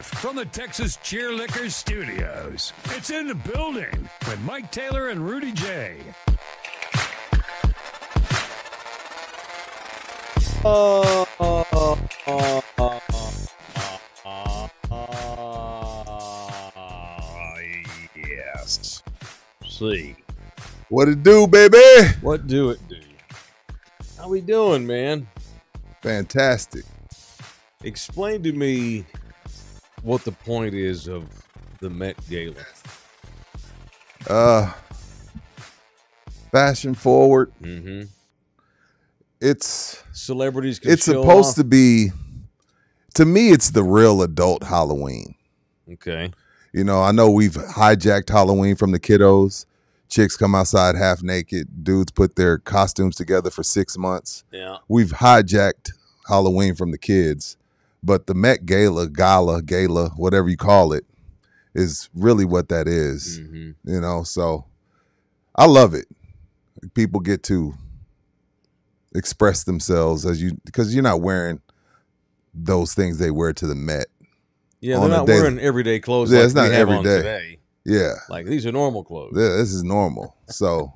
live from the Texas Cheerlickers Studios. It's in the building with Mike Taylor and Rudy J. Yes. See. What it do, baby? What do it do? How we doing, man? Fantastic. Explain to me what the point is of the Met Gala. Fashion forward. Mm-hmm. It's Celebrities can it's show supposed off. to be, to me, it's the real adult Halloween. Okay. You know, I know we've hijacked Halloween from the kiddos. Chicks come outside half naked. Dudes put their costumes together for 6 months. Yeah. We've hijacked Halloween from the kids. But the Met Gala, whatever you call it, is really what that is. Mm-hmm. You know, so I love it. People get to express themselves because you're not wearing those things they wear to the Met. Yeah, On they're a not daily- wearing everyday clothes Yeah, like it's not we have every on day. today. Yeah. Like, these are normal clothes. Yeah, this is normal. So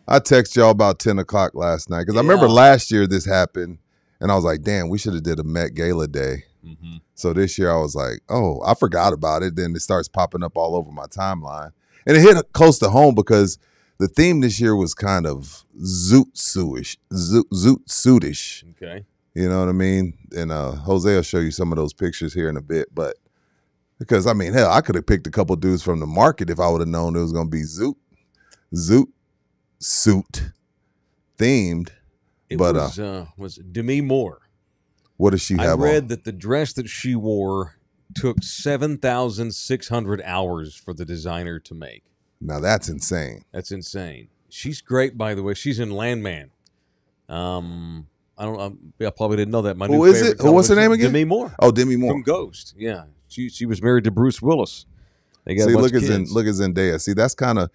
I text y'all about 10 o'clock last night because I Yeah. remember last year this happened and I was like, damn, we should have did a Met Gala day. Mm-hmm. So this year I was like, oh, I forgot about it. Then it starts popping up all over my timeline. And it hit close to home because the theme this year was kind of zoot suitish. Okay. You know what I mean? And Jose will show you some of those pictures here in a bit. But because, I mean, hell, I could have picked a couple dudes from the market if I would have known it was going to be zoot suit themed. It But was Demi Moore. what does she I have read on? that the dress that she wore took 7,600 hours for the designer to make. Now that's insane. That's insane. She's great, by the way. She's in Landman. I probably didn't know that. My Who new is favorite it? What's her name television- again? Demi Moore. Oh, Demi Moore. From Ghost. Yeah, she was married to Bruce Willis. They got See, a bunch look of at kids. Zendaya. See, that's kind of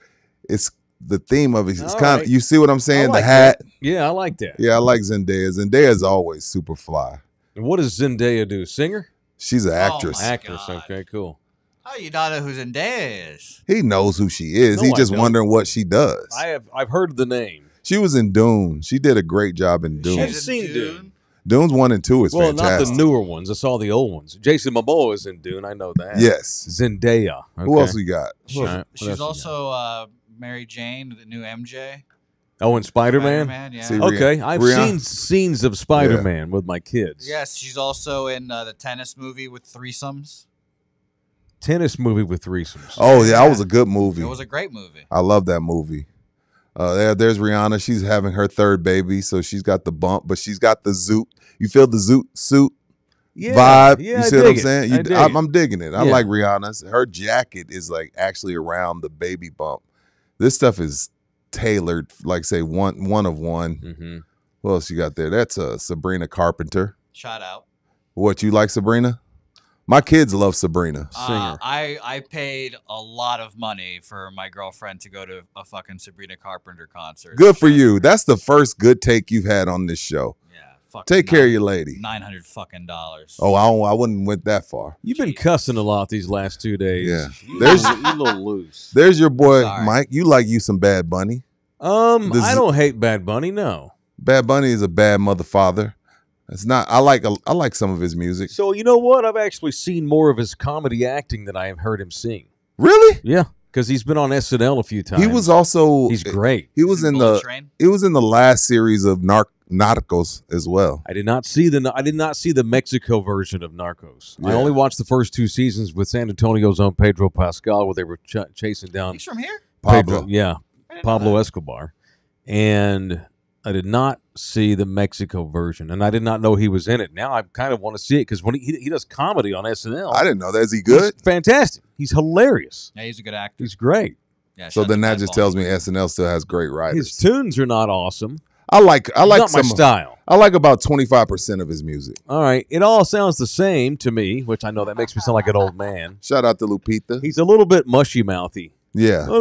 it's the theme of it. It's All kind of right. you see what I'm saying? I like The hat. Yeah, I like that. Yeah, I like Zendaya. Zendaya's always super fly. And what does Zendaya do? Singer? She's an actress. my Actress. God. Okay, cool. How you not know who Zendaya is? He knows who she is. No, He's I just don't. wondering what she does. I've heard the name. She was in Dune. She did a great job in Dune. I've She's seen in Dune. Dune's 1 and 2 is Well, fantastic. not the newer ones. I saw the old ones. Jason Momoa is in Dune. I know that. Yes. Zendaya. Who Okay. else we got? All right, what She's else you got? also Mary Jane, the new MJ. Oh, and Spider-Man? Spider-Man, yeah. See, Okay, I've Rihanna. seen scenes of Spider-Man with my kids. Yes, she's also in the tennis movie with threesomes. Tennis movie with threesomes. Oh, yeah, that was a good movie. It was a great movie. I love that movie. There's Rihanna. She's having her third baby, so she's got the bump, but she's got the zoot. You feel the zoot suit yeah, vibe? Yeah, You I see what dig I'm it. saying? I dig it. I'm digging it. I Yeah. like Rihanna's. Her jacket is like actually around the baby bump. This stuff is tailored, like say one of one. Mhm. What else you got there? That's Sabrina Carpenter. Shout out. What, you like Sabrina? My kids love Sabrina. Singer. I paid a lot of money for my girlfriend to go to a fucking Sabrina Carpenter concert. Good for you. That's the first good take you've had on this show. Yeah, fuck. Take care of your lady. $900 fucking dollars. Oh, I wouldn't went that far. You've been cussing a lot these last 2 days. Yeah. You There's- you a little loose. There's your boy Sorry. Mike. You like you some Bad Bunny. This I is- don't hate Bad Bunny. No. Bad Bunny is a bad mother father. It's not. I like some of his music. So you know what? I've actually seen more of his comedy acting than I have heard him sing. Really? Yeah, because he's been on SNL a few times. He was also. He's great. He was in Bullet the. Train. He was in the last series of Narcos as well. I did not see the Mexico version of Narcos. I Yeah. only watched the first 2 seasons with San Antonio's own Pedro Pascal, where they were chasing down He's from here? Pablo. Pedro, yeah, I didn't know Pablo that. Escobar, and I did not see the Mexico version, and I did not know he was in it. Now I kind of want to see it because when he does comedy on SNL, I didn't know that. Is he good? He's fantastic. He's hilarious. Yeah, he's a good actor. He's great. Yeah, So shout then out that to just Bad tells Bunny. me SNL still has great His writers. tunes are not awesome. I like Not my some. style. I like about 25% of his music. All right, it all sounds the same to me, which I know that makes me sound like an old man. Shout out to Lupita. He's a little bit mushy mouthy. Yeah, I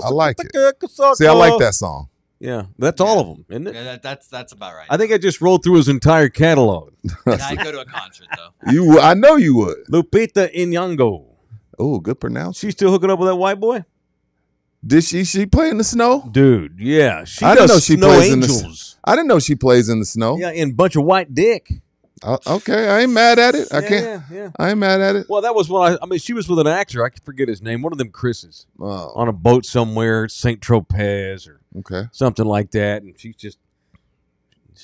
I like it. See, I like that song. Yeah, that's all of them, isn't it? Yeah, that's about right. I think I just rolled through his entire catalog. And I'd go to a concert though. I know you would. Lupita Nyong'o. Oh, good pronounce. She's still hooking up with that white boy? Did she play in the snow? Dude, yeah. She I didn't does know she Snow plays in the Angels. I didn't know she plays in the snow. Yeah, in Bunch of White Dick. Okay, I ain't mad at it. I can't. Yeah. I ain't mad at it. Well, that was when I mean, she was with an actor. I forget his name. One of them Chris's. Oh, On a boat somewhere, St. Tropez or okay. something like that. And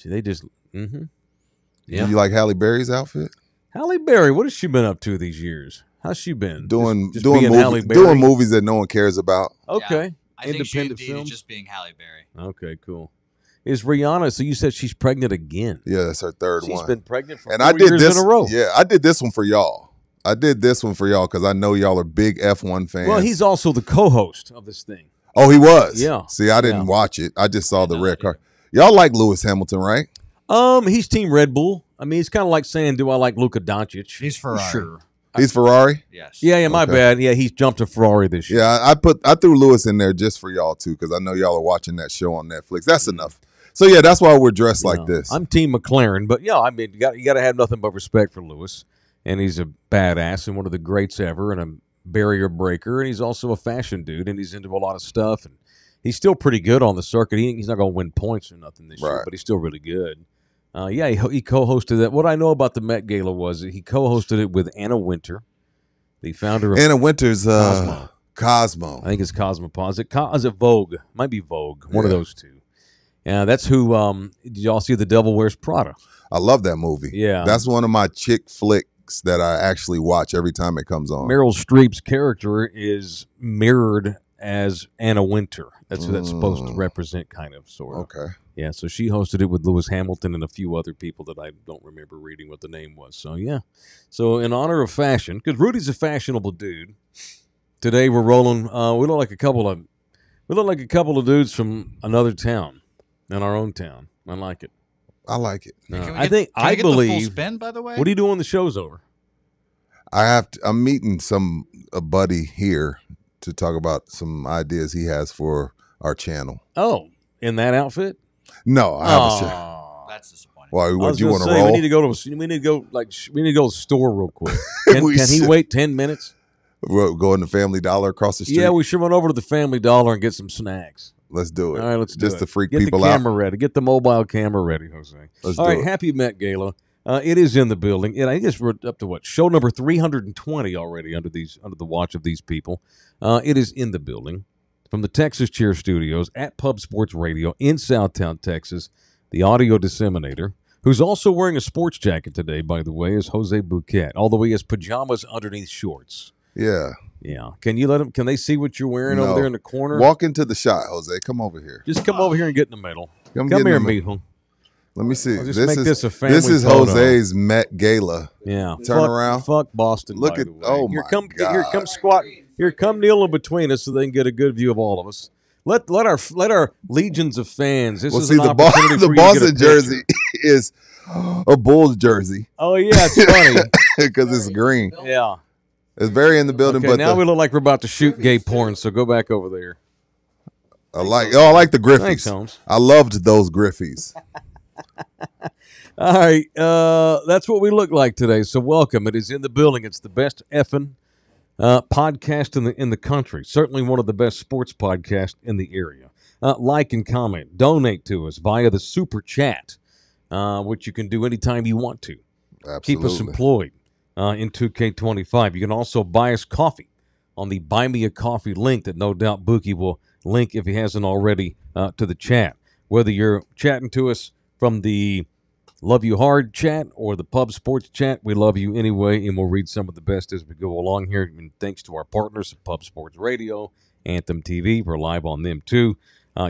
they just, Yeah. Do you like Halle Berry's outfit? Halle Berry, what has she been up to these years? How's she been? Doing being Halle Berry? movies that no one cares about. Okay. I think she Independent indeed films? is just being Halle Berry. Okay, cool. Is Rihanna, so you said she's pregnant again? Yeah, that's her third She's one. been pregnant for and 4 I did years this in a row. Yeah, I did this one for y'all. Because I know y'all are big F1 fans. Well, he's also the co-host of this thing. Oh, he was. Yeah. See, I didn't Yeah. watch it. I just saw the red car. Y'all like Lewis Hamilton, right? He's Team Red Bull. I mean, it's kind of like saying, do I like Luka Doncic? He's Ferrari. Sure. He's Ferrari. Yes. Yeah, my Okay. bad. Yeah, he's jumped to Ferrari this year. Yeah, I threw Lewis in there just for y'all too, because I know y'all are watching that show on Netflix. That's enough. So yeah, that's why we're dressed like this. I'm Team McLaren, but yeah, I mean, you got to have nothing but respect for Lewis, and he's a badass and one of the greats ever, and a barrier breaker, and he's also a fashion dude, and he's into a lot of stuff, and he's still pretty good on the circuit. He's not going to win points or nothing this year, Right. but he's still really good. He co-hosted that. What I know about the Met Gala was that he co-hosted it with Anna Winter, the founder of Anna Winter's Cosmo. Cosmo. I think it's Cosmopolitan. Is it Vogue? Might be Vogue. One of Yeah. those two. Yeah, that's who. Did y'all see The Devil Wears Prada? I love that movie. Yeah. That's one of my chick flicks that I actually watch every time it comes on. Meryl Streep's character is mirrored as Anna Winter. That's who that's supposed to represent, kind of, sort of. Okay. Yeah, so she hosted it with Lewis Hamilton and a few other people that I don't remember reading what the name was. So, yeah. So, in honor of fashion, because Rudy's a fashionable dude, today we're rolling. We look like a couple of dudes from another town, in our own town. I like it. I like it. Can we I get the full believe. spin, by the way? What are you doing? The show's over. I'm meeting a buddy here to talk about some ideas he has for our channel. Oh, in that outfit? No, I have a show. That's disappointing. Why? I What was you gonna want to say, roll? We need to go to the store real quick. Can We he should. wait 10 minutes? We'll go in the Family Dollar across the street. Yeah, we should run over to the Family Dollar and get some snacks. Let's do it. All right, let's do Just it. to freak Get people the out. camera ready. Get the mobile camera ready, Jose. Let's All do right, it. happy Met Gala. It is in the building, and I guess we're up to what, show number 320 already under the watch of these people. It is in the building from the Texas Cheer Studios at Pub Sports Radio in Southtown, Texas. The audio disseminator, who's also wearing a sports jacket today, by the way, is Jose Bouquet. Although he has pajamas underneath shorts. Yeah. Yeah. Can you let them? Can they see what you're wearing over No. there in the corner? Walk into the shot, Jose. Come over here. Just come over here and get in the middle. Come Come get in here, the meet him. Let me see. I'll just make this a family This is photo. Jose's Met Gala. Yeah. Turn fuck, around. Fuck Boston. Look by at- the way. oh here my come, God. Here come squat. Here come kneel in between us so they can get a good view of all of us. Let our legions of fans. This Well, is see, an the opportunity for you to get a Boston picture. jersey is a Bulls jersey Oh yeah, it's funny. because it's green. Yeah. It's very in the building, Okay, but now we look like we're about to shoot gay porn. So go back over there. I like the Griffies. Thanks, Holmes. I loved those Griffies. All right, that's what we look like today. So welcome. It is in the building. It's the best effing podcast in the country. Certainly one of the best sports podcasts in the area. Like and comment, donate to us via the super chat, which you can do anytime you want to. Absolutely. Keep us employed in 2K25. You can also buy us coffee on the Buy Me a Coffee link that no doubt Bookie will link if he hasn't already to the chat. Whether you're chatting to us from the Love You Hard chat or the Pub Sports chat, we love you anyway, and we'll read some of the best as we go along here. And thanks to our partners at Pub Sports Radio, Anthem TV, we're live on them too.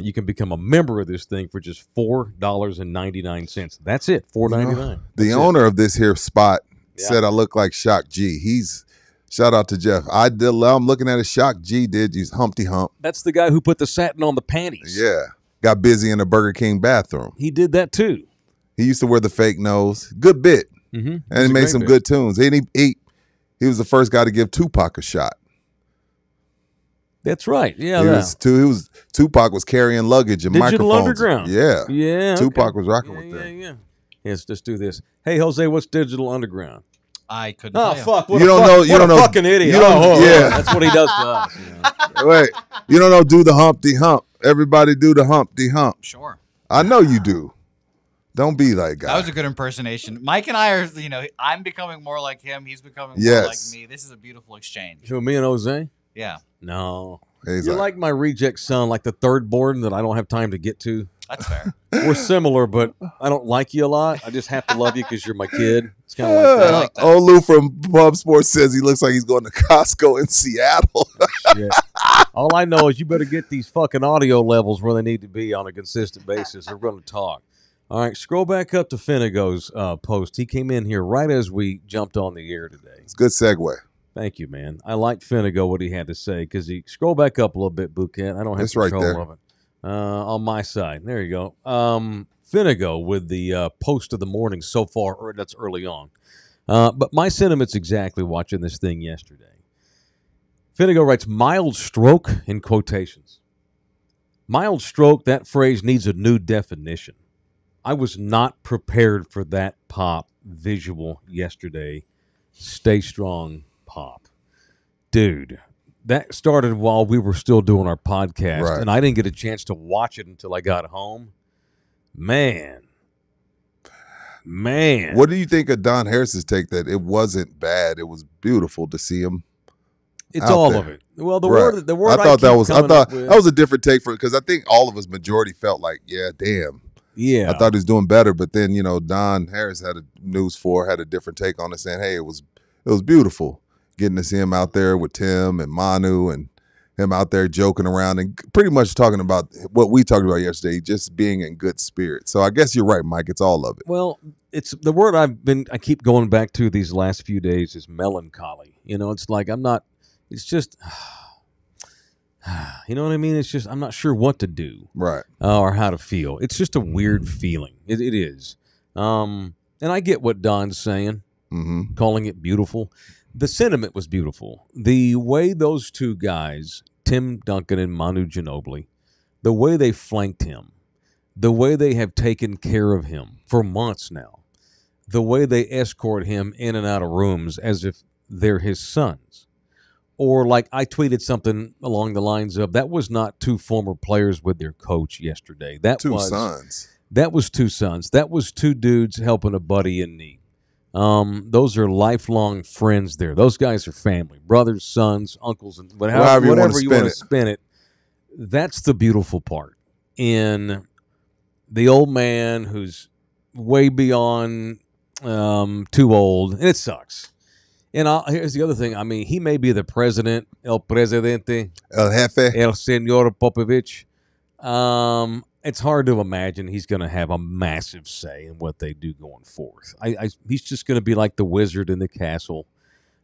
You can become a member of this thing for just $4.99. That's it, $4.99. The owner of this here spot said I look like Shock G. Shout out to Jeff. I'm looking at a Shock G did use Humpty Hump. That's the guy who put the satin on the panties. Yeah. Got busy in the Burger King bathroom. He did that too. He used to wear the fake nose. Good bit. Mm-hmm. And he made some good tunes. And he was the first guy to give Tupac a shot. That's right. Yeah. Tupac was carrying luggage and Digital microphones. Underground. Yeah. Yeah. Tupac okay. was rocking with them. Yeah. Yes, let's do this. Hey, Jose, what's Digital Underground? I couldn't Oh, tell you. fuck. You don't know. You don't know. Fucking idiot. You don't, yeah. That's what he does to us. Wait. You don't know do the Humpty Hump. Everybody do the Humpty Hump. Sure. I know you do. Don't be like guy. That was a good impersonation. Mike and I are, I'm becoming more like him. He's becoming more like me. This is a beautiful exchange. Who, me and Jose? Yeah. No. He's You're like my reject son, like the third born that I don't have time to get to. That's fair. We're similar, but I don't like you a lot. I just have to love you because you're my kid. It's kind of like that. like that. Old Lou from Pub Sports says he looks like he's going to Costco in Seattle. Shit. All I know is you better get these fucking audio levels where they need to be on a consistent basis. We're going to talk. All right, scroll back up to Finnego's post. He came in here right as we jumped on the air today. It's a good segue. Thank you, man. I like Finnego, what he had to say, because he scroll back up a little bit, Bouquet. I don't have It's right control there. of it. On my side. There you go. Finnego with the post of the morning so far, or that's early on. But my sentiments exactly watching this thing yesterday. Finnego writes, mild stroke in quotations. Mild stroke, that phrase needs a new definition. I was not prepared for that Pop visual yesterday. Stay strong, Pop. Dude, that started while we were still doing our podcast, Right. and I didn't get a chance to watch it until I got home. Man. What do you think of Don Harris's take that it wasn't bad? It was beautiful to see him. It's out all there. of it. Well, the Right. word I thought that was that was a different take for because I think all of us majority felt like, yeah, damn. Yeah. I thought he was doing better, but then Don Harris had a different take on it, saying, "Hey, it was beautiful getting to see him out there with Tim and Manu and him out there joking around and pretty much talking about what we talked about yesterday, just being in good spirits." So I guess you're right, Mike. It's all of it. Well, it's the word I keep going back to these last few days is melancholy. It's like it's just, you know what I mean? It's just, I'm not sure what to do. Right. Or how to feel. It's just a weird feeling. It is. And I get what Don's saying, calling it beautiful. The sentiment was beautiful. The way those two guys, Tim Duncan and Manu Ginobili, the way they flanked him, the way they have taken care of him for months now, the way they escort him in and out of rooms as if they're his sons. Or like I tweeted something along the lines of, that was not two former players with their coach yesterday. That was sons. That was two sons. That was two dudes helping a buddy in need. Those are lifelong friends there. Those guys are family, brothers, sons, uncles, and whatever you want to spin it. That's the beautiful part. In the old man who's way beyond too old, and it sucks. And here's the other thing. I mean, he may be the president, el presidente, El jefe, el señor Popovich. It's hard to imagine he's going to have a massive say in what they do going forth. He's just going to be like the wizard in the castle.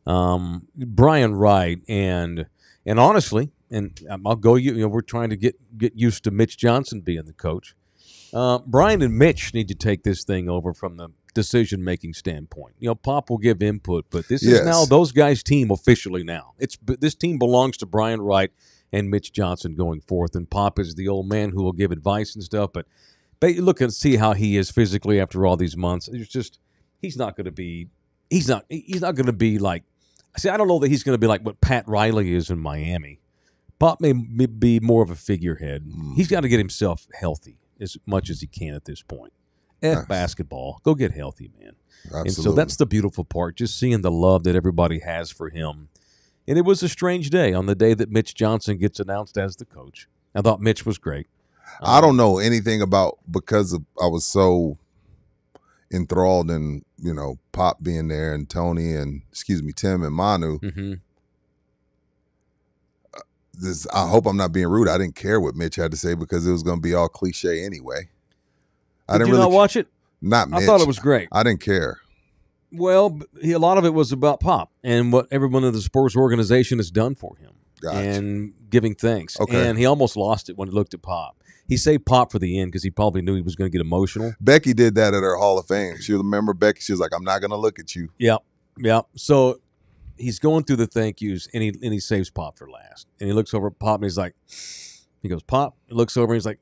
Brian Wright and honestly, and I'll go. We're trying to get used to Mitch Johnson being the coach. Brian and Mitch need to take this thing over from the decision-making standpoint. Pop will give input, but this is now those guys' team officially now. This team belongs to Brian Wright and Mitch Johnson going forth, and Pop is the old man who will give advice and stuff. But look and see how he is physically after all these months. It's just he's not going to be like. See, I don't know that he's going to be like what Pat Riley is in Miami. Pop may be more of a figurehead. He's got to get himself healthy as much as he can at this point. Basketball. Go get healthy, man. Absolutely. And so that's the beautiful part, just seeing the love that everybody has for him. And it was a strange day on the day that Mitch Johnson gets announced as the coach. I thought Mitch was great. I don't know anything about because I was so enthralled in, Pop being there and Tony and, Tim and Manu. Mm-hmm. I hope I'm not being rude. I didn't care what Mitch had to say because it was going to be all cliche anyway. Did you not watch it? Not Mitch. I thought it was great. I didn't care. Well, a lot of it was about Pop and what everyone in the sports organization has done for him. Gotcha. And giving thanks. Okay. And he almost lost it when he looked at Pop. He saved Pop for the end because he probably knew he was going to get emotional. Becky did that at her Hall of Fame. She remember Becky. She was like, "I'm not going to look at you." Yep. So he's going through the thank yous, and he saves Pop for last. And he looks over at Pop, and he's like, he goes, Pop. He looks over, and he's like,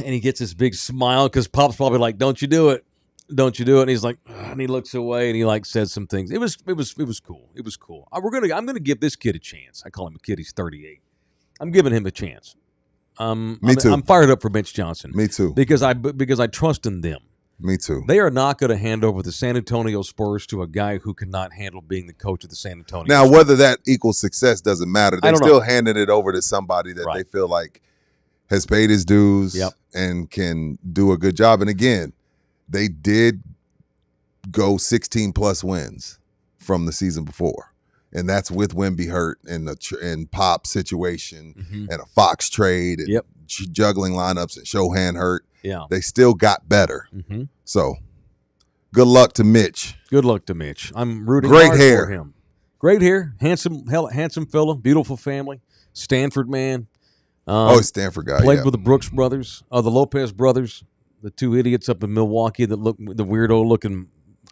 and he gets this big smile because Pop's probably like, don't you do it. Don't you do it? And he's like, and he looks away, and he like says some things. It was cool. It was cool. I'm gonna give this kid a chance. I call him a kid. He's 38. I'm giving him a chance. Me too. I'm fired up for Mitch Johnson. Me too. Because I trust in them. Me too. They are not going to hand over the San Antonio Spurs to a guy who cannot handle being the coach of the San Antonio Now, Spurs. whether that equals success doesn't matter. They're still handing it over to somebody that Right. they feel like has paid his dues Yep. and can do a good job. And again, they did go 16-plus wins from the season before. And that's with Wemby hurt and Pop situation and a Fox trade and juggling lineups and Shohan hurt. Yeah. They still got better. So, good luck to Mitch. Good luck to Mitch. I'm rooting Great hard hair. for him. Great hair. Handsome fella. Beautiful family. Stanford man. Stanford guy. Played with the Brooks brothers, the Lopez brothers, the two idiots up in Milwaukee that look the weirdo looking.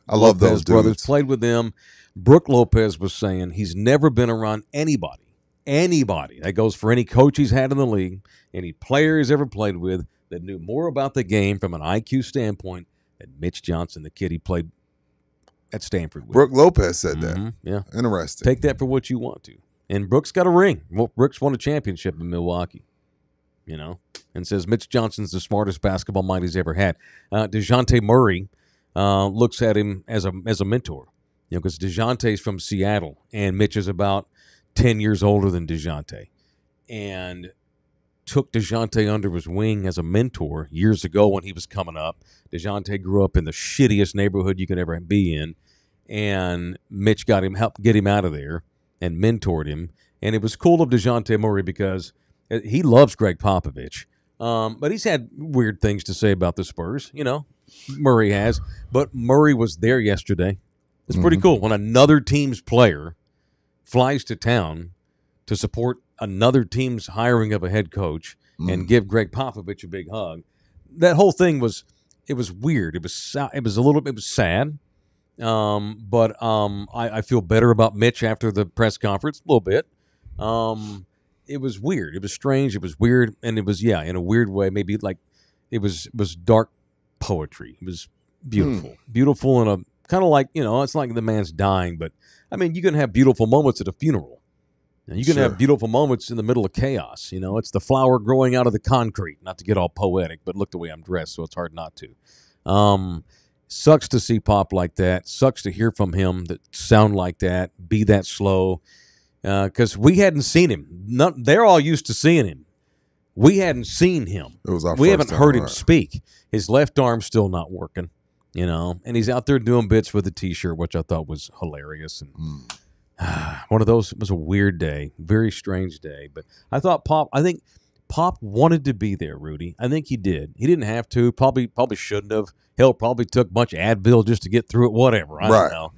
I love those brothers. dudes. Played with them. Brooke Lopez was saying he's never been around anybody. That goes for any coach he's had in the league, any player he's ever played with that knew more about the game from an IQ standpoint than Mitch Johnson, the kid he played at Stanford with. Brooke Lopez said that. Yeah. Interesting. Take that for what you want to. And Brooks got a ring. Well, Brooks won a championship in Milwaukee, and says Mitch Johnson's the smartest basketball mind he's ever had. DeJounte Murray looks at him as a mentor, because DeJounte's from Seattle, and Mitch is about 10 years older than DeJounte, and took DeJounte under his wing as a mentor years ago when he was coming up. DeJounte grew up in the shittiest neighborhood you could ever be in, and Mitch helped get him out of there and mentored him. And it was cool of DeJounte Murray because he loves Greg Popovich, but he's had weird things to say about the Spurs, Murray has. But Murray was there yesterday. It's pretty cool when another team's player flies to town to support another team's hiring of a head coach and give Greg Popovich a big hug. That whole thing was weird. It was sad. But I feel better about Mitch after the press conference a little bit. It was weird. It was strange. It was weird, and it was in a weird way. Maybe like it was dark poetry. It was beautiful, beautiful, in a kind of like it's like the man's dying, but I mean you can have beautiful moments at a funeral. And you can have beautiful moments in the middle of chaos. It's the flower growing out of the concrete. Not to get all poetic, but look the way I'm dressed, so it's hard not to. Sucks to see Pop like that. Sucks to hear from him that sound like that, be that slow. Because we hadn't seen him. They're all used to seeing him. We hadn't seen him. It was our we first haven't time, heard him right. speak. His left arm's still not working, and he's out there doing bits with a T-shirt, which I thought was hilarious. And one of those, it was a weird day, very strange day. But I think Pop wanted to be there, Rudy. I think he did. He didn't have to. Probably shouldn't have. Hell, probably took a bunch of Advil just to get through it. Whatever. I don't know.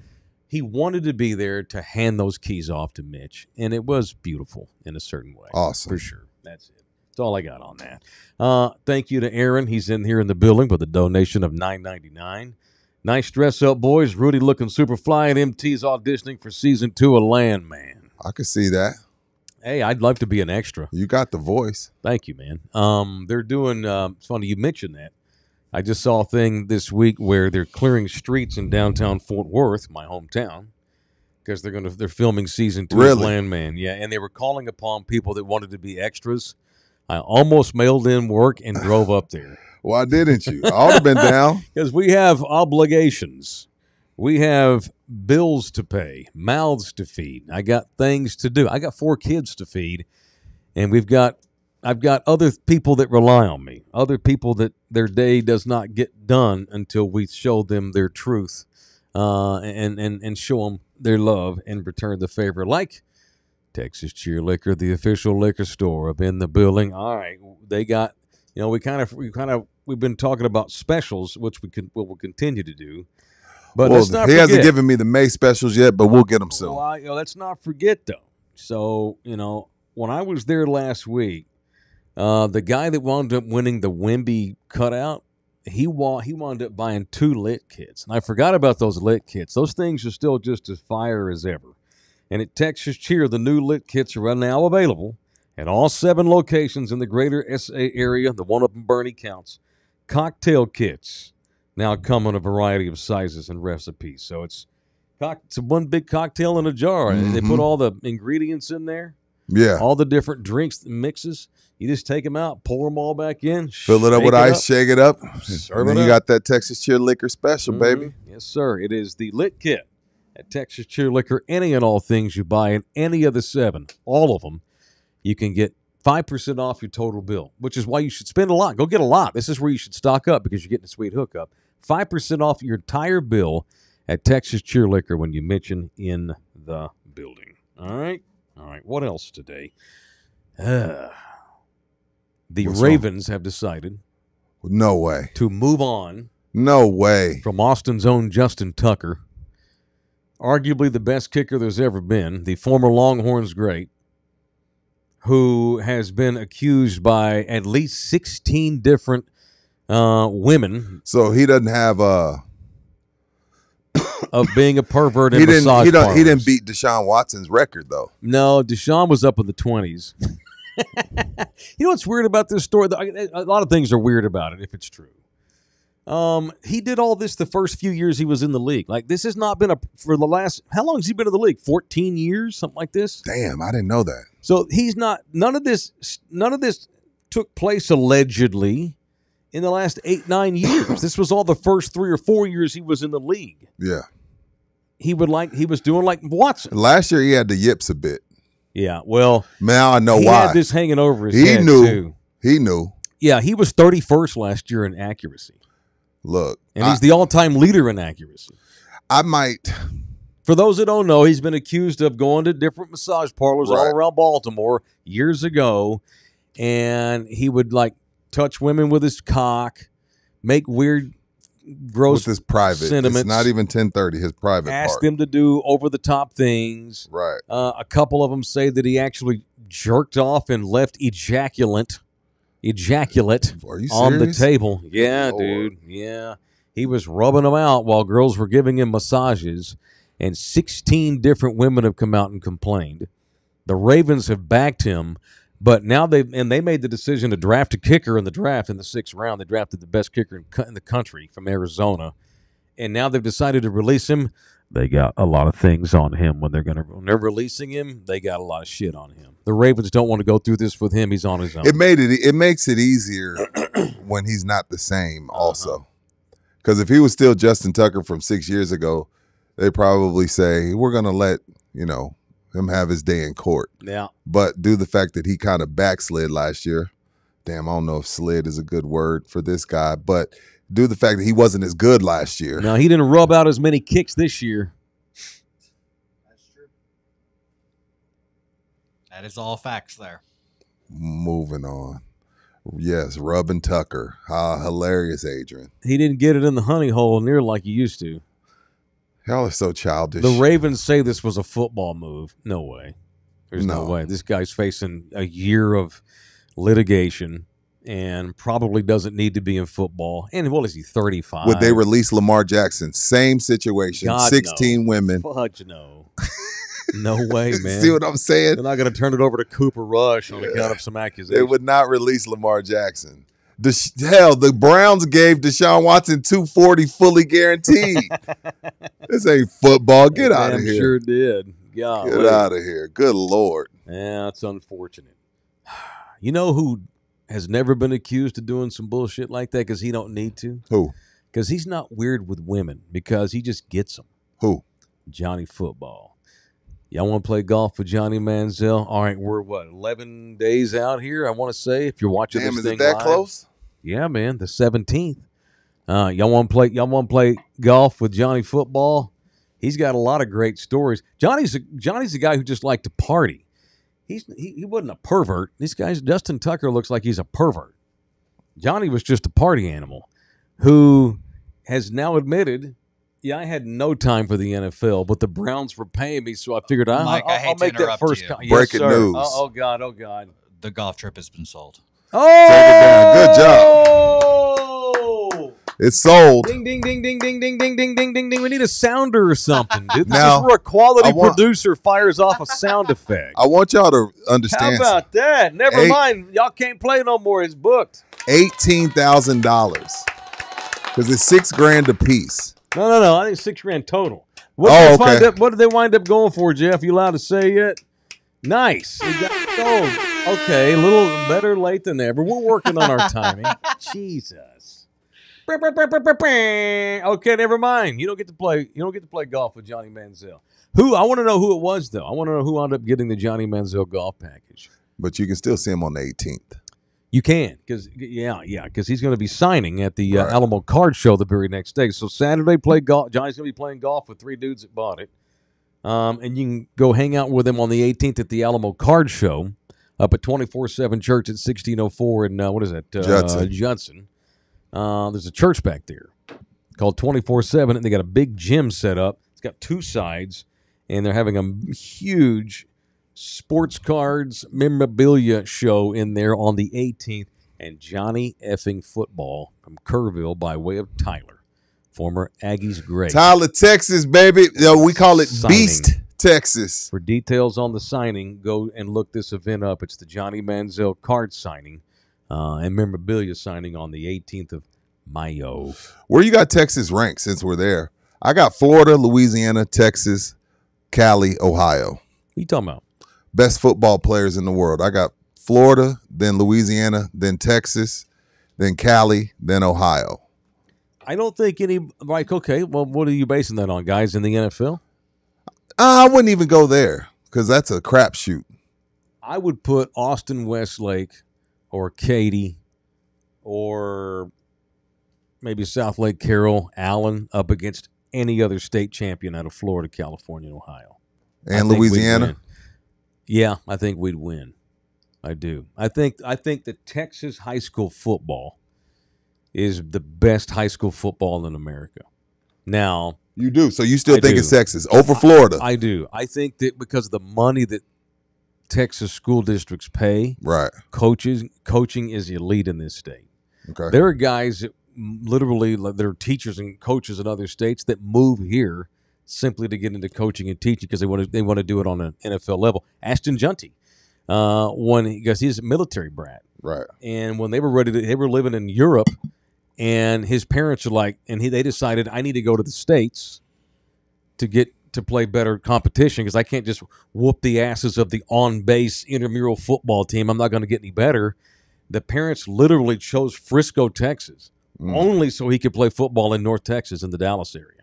He wanted to be there to hand those keys off to Mitch, and it was beautiful in a certain way. Awesome. For sure. That's it. That's all I got on that. Thank you to Aaron. He's in here in the building with a donation of $9.99. Nice dress up, boys. Rudy looking super fly, and MT's auditioning for season 2 of Landman. I could see that. Hey, I'd love to be an extra. You got the voice. Thank you, man. They're doing. It's funny you mentioned that. I just saw a thing this week where they're clearing streets in downtown Fort Worth, my hometown, because they're filming season 2 of Landman. Yeah, and they were calling upon people that wanted to be extras. I almost mailed in work and drove up there. Why didn't you? I would have been down. Because we have obligations. We have bills to pay, mouths to feed. I got things to do. I got 4 kids to feed, and I've got other people that rely on me, other people that their day does not get done until we show them their truth and show them their love and return the favor. Like Texas Cheer Liquor, the official liquor store up in the building. All right, they got, we've been talking about specials, which we'll continue to do. But let's not he forget, hasn't given me the May specials yet, but we'll get them soon. Well, let's not forget, though. So, when I was there last week, the guy that wound up winning the Wemby cutout he wound up buying 2 lit kits. And I forgot about those lit kits. Those things are still just as fire as ever. And at Texas Cheer, the new lit kits are now available at all 7 locations in the greater SA area. The one up in Bernie counts. Cocktail kits now come in a variety of sizes and recipes. So it's one big cocktail in a jar. Mm-hmm. They put all the ingredients in there. Yeah. All the different drinks mixes. You just take them out, pour them all back in. Fill it up with ice, shake it up. Serve and then it you up. got that Texas Cheer Liquor special, baby. Yes, sir. It is the Lit Kit at Texas Cheer Liquor. Any and all things you buy in any of the 7, all of them, you can get 5% off your total bill, which is why you should spend a lot. Go get a lot. This is where you should stock up because you're getting a sweet hookup. 5% off your entire bill at Texas Cheer Liquor when you mention in the building. All right? All right. What else today? The What's Ravens have decided No way. to move on No way. from Austin's own Justin Tucker, arguably the best kicker there's ever been, the former Longhorns great, who has been accused by at least 16 different women So he doesn't have of being a pervert in he massage didn't parlors. he didn't beat Deshaun Watson's record though. No, Deshaun was up in the 20s. You know what's weird about this story? A lot of things are weird about it if it's true. He did all this the first few years he was in the league. Like, this has not been for the last, how long has he been in the league? 14 years, something like this? Damn, I didn't know that. So he's not, none of this took place allegedly in the last 8-9 years. This was all the first 3 or 4 years he was in the league. Yeah. He was doing like Watson. Last year he had the yips a bit. Yeah, well, Now I know he why. had this hanging over his He head knew. too. He knew. Yeah, he was 31st last year in accuracy. Look, And he's the all-time leader in accuracy. I might. For those that don't know, he's been accused of going to different massage parlors all Right. around Baltimore years ago, and he would like touch women with his cock, make weird, gross With his private. sentiments, It's not even 10:30. His private ask part. them to do over-the-top things. Right. A couple of them say that he actually jerked off and left ejaculate Are you on the serious? table. Yeah, Lord. dude. Yeah. He was rubbing them out while girls were giving him massages, and 16 different women have come out and complained. The Ravens have backed him, but now they made the decision to draft a kicker in the draft in the 6th round. They drafted the best kicker in the country from Arizona, and now they've decided to release him. They got a lot of things on him when they're releasing him. They got a lot of shit on him. The Ravens don't want to go through this with him. He's on his own. It makes it easier when he's not the same also. Because if he was still Justin Tucker from 6 years ago, they probably say, we're going to let, him have his day in court. Yeah. But due to the fact that he kind of backslid last year, damn, I don't know if slid is a good word for this guy, but due to the fact that he wasn't as good last year. No, he didn't rub out as many kicks this year. That's true. That is all facts there. Moving on. Yes, Rub and Tucker. How hilarious, Adrian. He didn't get it in the honey hole near like he used to. Y'all are so childish. The Ravens say this was a football move. No way. There's no No. way. This guy's facing a year of litigation and probably doesn't need to be in football. And what is he, 35? Would they release Lamar Jackson? Same situation. God, 16 no. women. Fudge no. No way, man. See what I'm saying? They're not going to turn it over to Cooper Rush on account of some They accusations. would not release Lamar Jackson. The Browns gave Deshaun Watson $240 fully guaranteed. This ain't football. Get out of Damn here. Sure did. God, Get out of here. Good Lord. Yeah, that's unfortunate. You know who has never been accused of doing some bullshit like that because he don't need to? Who? Because he's not weird with women because he just gets them. Who? Johnny Football. Y'all want to play golf with Johnny Manziel? All right, we're 11 days out here, I want to say, if you're watching Damn, this is thing it that live. close? Yeah, man, the 17th. Y'all want to play golf with Johnny Football? He's got a lot of great stories. Johnny's a guy who just liked to party. He wasn't a pervert. These guys, Justin Tucker looks like he's a pervert. Johnny was just a party animal who has now admitted, yeah, I had no time for the NFL, but the Browns were paying me, so I figured Mike, I I'll hate to make that interrupt first. you. Yes, Breaking sir. news. Oh God. The golf trip has been sold. Oh, Take it down. Good job. It's sold. Ding, ding, ding, ding, ding, ding, ding, ding, ding, ding, ding. We need a sounder or something. Dude. This Now, is where a quality producer fires off a sound effect. I want y'all to How understand. about that? Never mind. Y'all can't play no more. It's booked. $18,000 because it's $6,000 a piece. No. I think $6,000 total. What did they wind up going for, Jeff? You allowed to say yet? Nice. It got sold. Okay, a little better late than never. We're working on our timing. Jesus. Okay, never mind. You don't get to play golf with Johnny Manziel. I want to know who it was, though. I want to know who ended up getting the Johnny Manziel golf package. But you can still see him on the 18th. You can, because he's going to be signing at the Alamo Card Show the very next day. So Saturday, play golf. Johnny's going to be playing golf with 3 dudes that bought it. And you can go hang out with him on the 18th at the Alamo Card Show up at 24/7 Church at 1604 in, what is that? Judson. There's a church back there called 24/7, and they got a big gym set up. It's got 2 sides, and they're having a huge sports cards memorabilia show in there on the 18th, and Johnny effing Football from Kerrville by way of Tyler, former Aggies great. Tyler, Texas, baby. We call it Signing. Beast, Texas. For details on the signing, go and look this event up. It's the Johnny Manziel card signing and memorabilia signing on the 18th of Mayo. Where you got Texas ranked since we're there? I got Florida, Louisiana, Texas, Cali, Ohio. What are you talking about? Best football players in the world. I got Florida, then Louisiana, then Texas, then Cali, then Ohio. I don't think okay, well, what are you basing that on, guys, in the NFL? I wouldn't even go there because that's a crapshoot. I would put Austin Westlake or Katy or maybe South Lake Carroll, Allen up against any other state champion out of Florida, California, and Ohio. And Louisiana? Yeah, I think we'd win. I do. I think that Texas high school football is the best high school football in America. Now, you do. So you still think it's Texas over Florida? I do. I think that because of the money that Texas school districts pay, right? Coaching is elite in this state. Okay. There are guys that literally, they're teachers and coaches in other states that move here simply to get into coaching and teaching because they want to do it on an NFL level. Ashton Junty, because he's a military brat, right? And when they were they were living in Europe, and his parents are like, they decided, I need to go to the States to get to play better competition because I can't just whoop the asses of the on-base intramural football team. I'm not going to get any better. The parents literally chose Frisco, Texas, only so he could play football in North Texas in the Dallas area.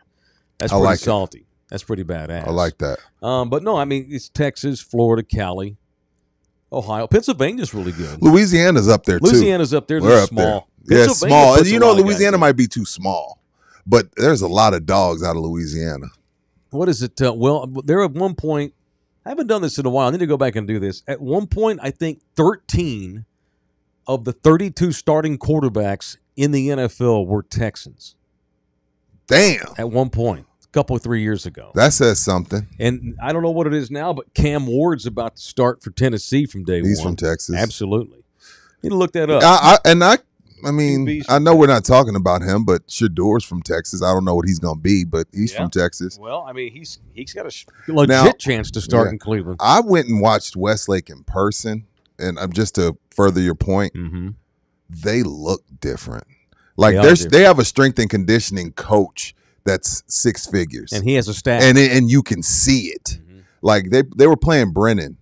That's pretty salty. That's pretty badass. I like that. But no, I mean, it's Texas, Florida, Cali, Ohio. Pennsylvania's really good. Louisiana's up there, too. Louisiana's up there. They're small. There. Yeah, small. And Louisiana might be too small. But there's a lot of dogs out of Louisiana. What is it? Well, there at one point, I haven't done this in a while. I need to go back and do this. At one point, I think 13 of the 32 starting quarterbacks in the NFL were Texans. Damn. At one point, a couple of 3 years ago. That says something. And I don't know what it is now, but Cam Ward's about to start for Tennessee from day one. He's from Texas. Absolutely. You need to look that up. I mean, I know we're not talking about him, but Shadour's from Texas. I don't know what he's going to be, but he's from Texas. Well, I mean, he's got a legit chance to start in Cleveland. I went and watched Westlake in person, and just to further your point, they look different. Like they have a strength and conditioning coach that's 6 figures, and he has a staff, and you can see it. Like they were playing Brennan,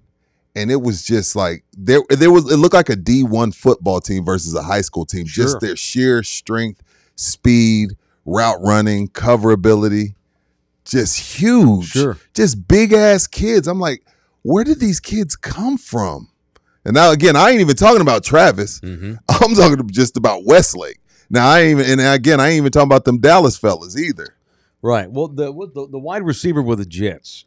and it was just like it looked like a D1 football team versus a high school team. Sure. Just their sheer strength, speed, route running, coverability, just huge. Sure. Just big ass kids. I'm like, where did these kids come from? And now again, I ain't even talking about Travis. I'm talking just about Westlake. Now I ain't even talking about them Dallas fellas either. Right. Well, the wide receiver with the Jets,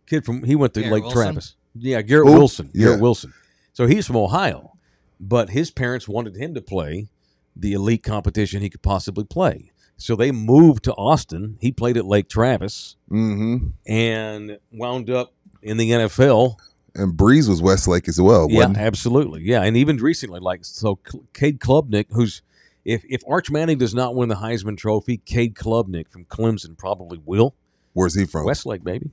he went to Lake Travis. Yeah, Garrett Wilson. Garrett Wilson. So he's from Ohio, but his parents wanted him to play the elite competition he could possibly play. So they moved to Austin. He played at Lake Travis and wound up in the NFL. And Breeze was Westlake as well. Yeah, absolutely. Yeah, and even recently, Cade Klubnik, who's If Arch Manning does not win the Heisman Trophy, Cade Klubnik from Clemson probably will. Where's he from? Westlake, baby.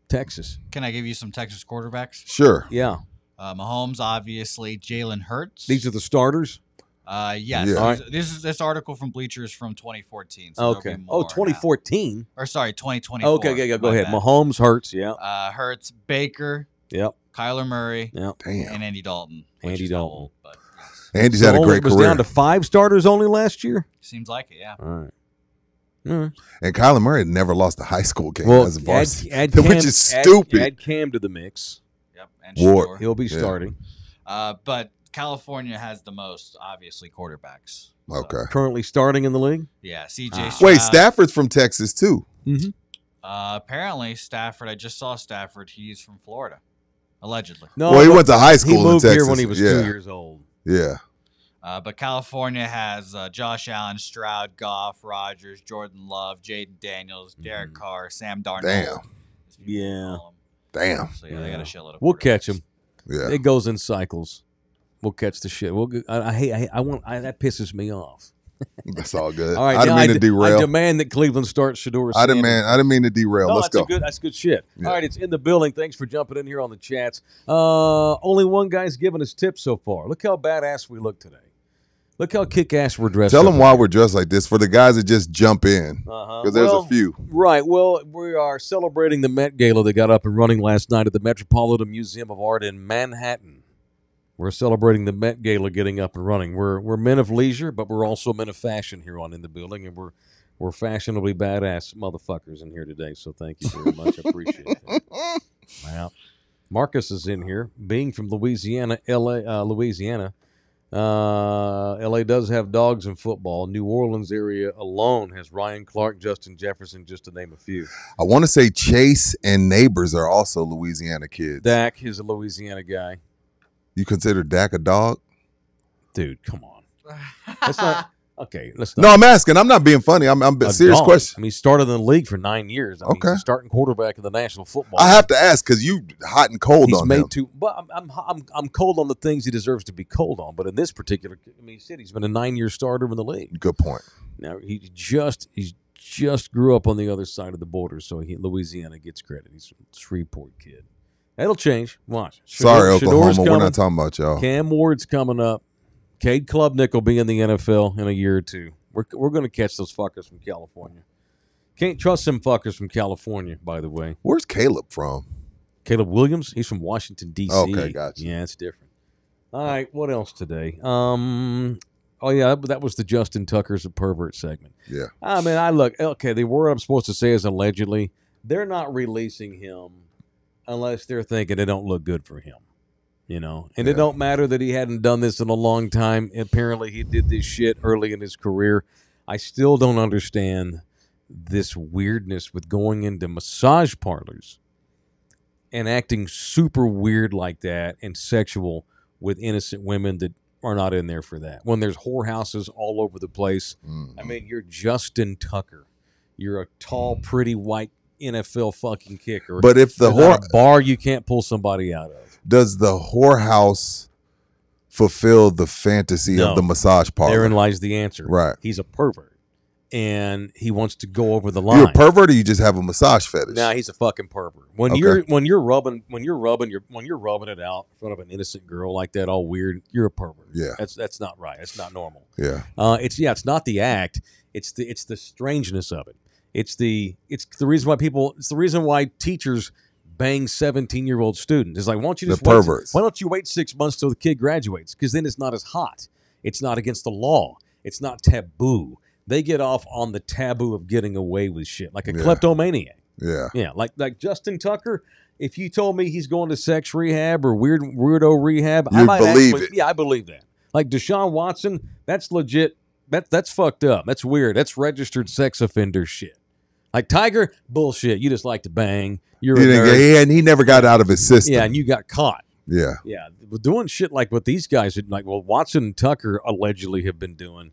Texas. Can I give you some Texas quarterbacks? Sure. Yeah. Mahomes, obviously. Jalen Hurts. These are the starters? Yes. Yeah. All right. This article from Bleachers from 2014. So Okay. there'll be more 2014? now. Or sorry, 2024. Okay, go ahead. bad. Mahomes, Hurts, yeah. Hurts, Baker, Yep. Kyler Murray, Yep. Damn. and Andy Dalton. which Andy is Dalton. old, but yes. Andy's So had a only great was career. down to 5 starters only last year? Seems like it, yeah. All right. All right. And Kyler Murray had never lost a high school game Well, as a varsity, add which Cam- is stupid. Add Cam to the mix. Yep. And Ward. Shador. He'll be Yeah. starting. But California has the most, obviously, quarterbacks. So, Okay. Currently starting in the league? Yeah, CJ Ah. Stroud. Wait, Stafford's from Texas too. Mm-hmm. Apparently, Stafford. I just saw Stafford. He's from Florida, allegedly. No, Well, he but went to high he school in moved Texas. here when he was Yeah. 2 years old. Yeah. But California has Josh Allen, Stroud, Goff, Rodgers, Jordan Love, Jaden Daniels, Derek Carr, Sam Darnold. Damn. as people Yeah. call him. Damn. So yeah, they got a shitload of We'll quarterbacks. catch him. Yeah. It goes in cycles. We'll catch the shit. That pisses me off. That's all good. All right, I didn't now mean to derail. I demand that Cleveland starts Shador. I didn't mean to derail. No, Let's go. That's good shit. Yeah. All right, it's in the building. Thanks for jumping in here on the chats. Only one guy's given us tips so far. Look how badass we look today. Look how kick-ass we're dressed. Tell up them why we're dressed like this for the guys that just jump in, because there's a few. Right. Well, we are celebrating the Met Gala that got up and running last night at the Metropolitan Museum of Art in Manhattan. We're celebrating the Met Gala getting up and running. We're men of leisure, but we're also men of fashion here on In the Building, and we're fashionably badass motherfuckers in here today. So thank you very much. I appreciate it. Wow. Marcus is in here, being from Louisiana, Louisiana. LA does have dogs in football. New Orleans area alone has Ryan Clark, Justin Jefferson, just to name a few. I want to say Chase and Neighbors are also Louisiana kids. Dak is a Louisiana guy. You consider Dak a dog? Dude, come on. That's not okay. Let's No, I'm asking. I'm not being funny. I'm a serious dog. question. I mean, he started in the league for 9 years. I mean, Okay. he's a starting quarterback of the National Football. I have to ask because you hot and cold He's on made him. two, but I'm cold on the things he deserves to be cold on. But in this particular, I mean, he said he's been a 9-year starter in the league. Good point. Now he just grew up on the other side of the border, so Louisiana gets credit. He's a Shreveport kid. That'll change. Watch. Sorry, Shador's Oklahoma. We're coming. not talking about y'all. Cam Ward's coming up. Cade Klubnik will be in the NFL in a year or two. We're going to catch those fuckers from California. Can't trust them fuckers from California, by the way. Where's Caleb from? Caleb Williams, he's from Washington, D.C. Okay, gotcha. Yeah, it's different. All right, what else today? Oh, yeah, that was the Justin Tucker's a pervert segment. Yeah. I mean, okay, the word I'm supposed to say is allegedly. They're not releasing him unless they're thinking it don't look good for him. You know, and it don't matter that he hadn't done this in a long time. Apparently, he did this shit early in his career. I still don't understand this weirdness with going into massage parlors and acting super weird like that and sexual with innocent women that are not in there for that. When there's whorehouses all over the place. I mean, you're Justin Tucker. You're a tall, pretty white NFL fucking kicker. But if the There's not a bar you can't pull somebody out of. does the whorehouse fulfill the fantasy No. of the massage parlor? Therein lies the answer. Right. He's a pervert, and he wants to go over the line. You're a pervert, or you just have a massage fetish? Nah, he's a fucking pervert. When Okay. you're rubbing it out in front of an innocent girl like that, all weird, you're a pervert. Yeah. That's not right. That's not normal. Yeah. It's not the act. It's the strangeness of it. It's the reason why teachers bang 17-year-old students. It's like, why don't you just The perverts. why don't you wait 6 months till the kid graduates? Because then it's not as hot. It's not against the law. It's not taboo. They get off on the taboo of getting away with shit, like a kleptomaniac. Yeah. Yeah, like Justin Tucker. If you told me he's going to sex rehab or weirdo rehab, I You'd might believe actually, it. Yeah, I believe that. Like Deshaun Watson, that's legit. That's fucked up. That's weird. That's registered sex offender shit. Like Tiger, bullshit. You just like to bang. You're a nerd. And he never got out of his system. Yeah, and you got caught. Yeah. Yeah, doing shit like what these guys Watson and Tucker allegedly have been doing.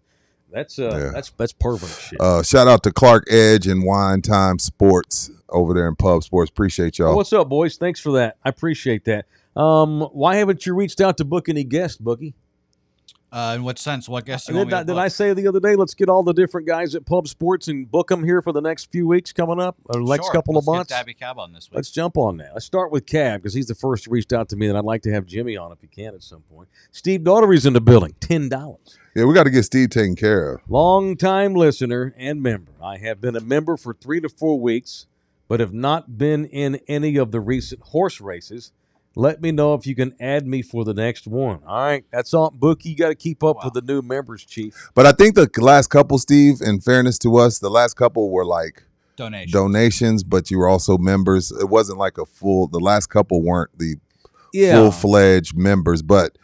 That's pervert shit. Shout out to Clark Edge and Wine Time Sports over there in Pub Sports. Appreciate y'all. What's up, boys? Thanks for that. I appreciate that. Why haven't you reached out to book any guests, Bookie? In what sense? What guests you Did, want me to did book? I say the other day, let's get all the different guys at Pub Sports and book them here for the next few weeks coming up, or the next Sure. couple of Let's months? Get Dabby Cab on this week. Let's jump on that. Let's start with Cab because he's the first who reached out to me, and I'd like to have Jimmy on if he can at some point. Steve Daughtery's in the building, $10. Yeah, we got to get Steve taken care of. Long-time listener and member. I have been a member for 3 to 4 weeks, but have not been in any of the recent horse races. Let me know if you can add me for the next one. All right, that's on Bookie. You got to keep up with the new members, Chief. But I think the last couple, Steve, in fairness to us, the last couple were like donations, but you were also members. It wasn't like a full. The last couple weren't the full-fledged members, but.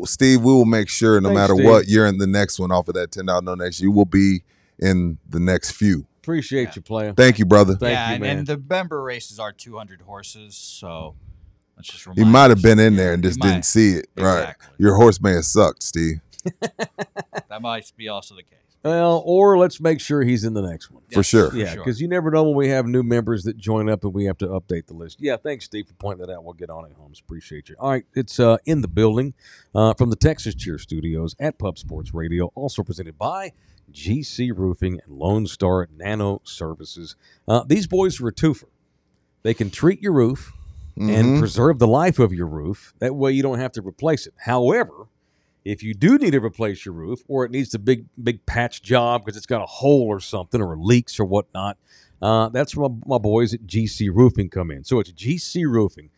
Steve, we will make sure no matter what, you're in the next one off of that $10 donation. You will be in the next few. Appreciate you, player. Thank you, brother. Thank you, man. And the member races are 200 horses, so let's just remind He might have been in there and just didn't see it. Exactly. Right. Your horse may have sucked, Steve. That might be also the case. Well, or let's make sure he's in the next one. For sure. Yeah, because you never know when we have new members that join up and we have to update the list. Yeah, thanks, Steve, for pointing that out. We'll get on it, Holmes. Appreciate you. All right, it's in the building from the Texas Cheer Studios at Pub Sports Radio, also presented by GC Roofing and Lone Star Nano Services. These boys are a twofer. They can treat your roof and preserve the life of your roof. That way you don't have to replace it. However, if you do need to replace your roof or it needs a big patch job because it's got a hole or something or leaks or whatnot, that's where my boys at GC Roofing come in. So it's GC Roofing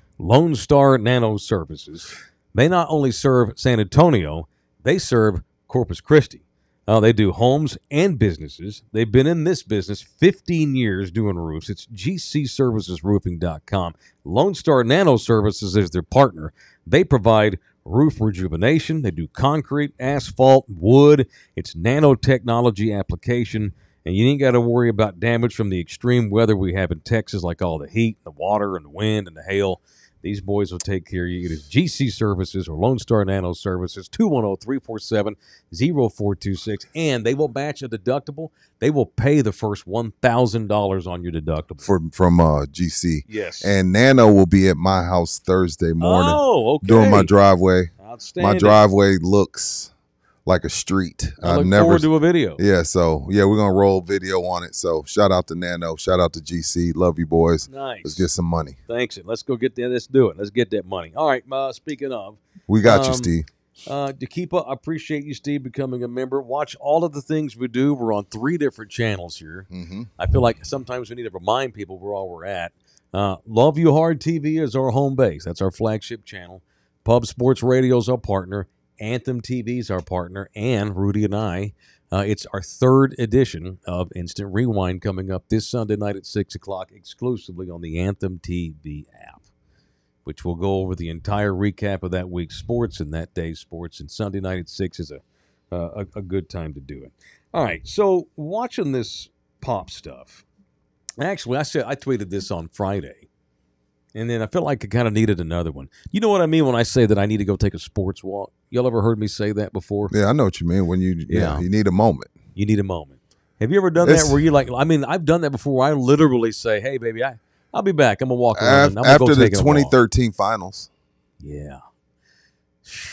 / Lone Star Nano Services. They not only serve San Antonio, they serve Corpus Christi. They do homes and businesses. They've been in this business 15 years doing roofs. It's gcservicesroofing.com. Lone Star Nano Services is their partner. They provide roof rejuvenation. They do concrete, asphalt, wood. It's nanotechnology application, and you ain't got to worry about damage from the extreme weather we have in Texas, like all the heat, the water, and the wind, and the hail. These boys will take care of you. It is GC Services or Lone Star Nano Services, 210-347-0426, and they will match a deductible. They will pay the first $1,000 on your deductible. From GC. Yes. And Nano will be at my house Thursday morning. Oh, okay. Doing my driveway. Outstanding. My driveway looks like a street. I look forward to a video. Yeah, so, we're going to roll video on it. So, shout out to Nano. Shout out to GC. Love you, boys. Nice. Let's get some money. Thanks. Let's go get that. Let's do it. Let's get that money. All right, speaking of. We got you, Steve. To keep up, I appreciate you, Steve, becoming a member. Watch all of the things we do. We're on 3 different channels here. I feel like sometimes we need to remind people where all we're at. Love You Hard TV is our home base. That's our flagship channel. Pub Sports Radio is our partner. Anthem TV is our partner, and Rudy and I. It's our 3rd edition of Instant Rewind coming up this Sunday night at 6 o'clock exclusively on the Anthem TV app, which will go over the entire recap of that week's sports and that day's sports. And Sunday night at 6 is a good time to do it. All right, so watching this pop stuff. Actually, I tweeted this on Friday. And then I felt like I kind of needed another one. You know what I mean when I say that I need to go take a sports walk? Y'all ever heard me say that before? Yeah, I know what you mean. When you need a moment. You need a moment. Have you ever done that where you I've done that before where I literally say, hey, baby, I'll be back. I'm going to walk around. After the 2013 finals. Yeah.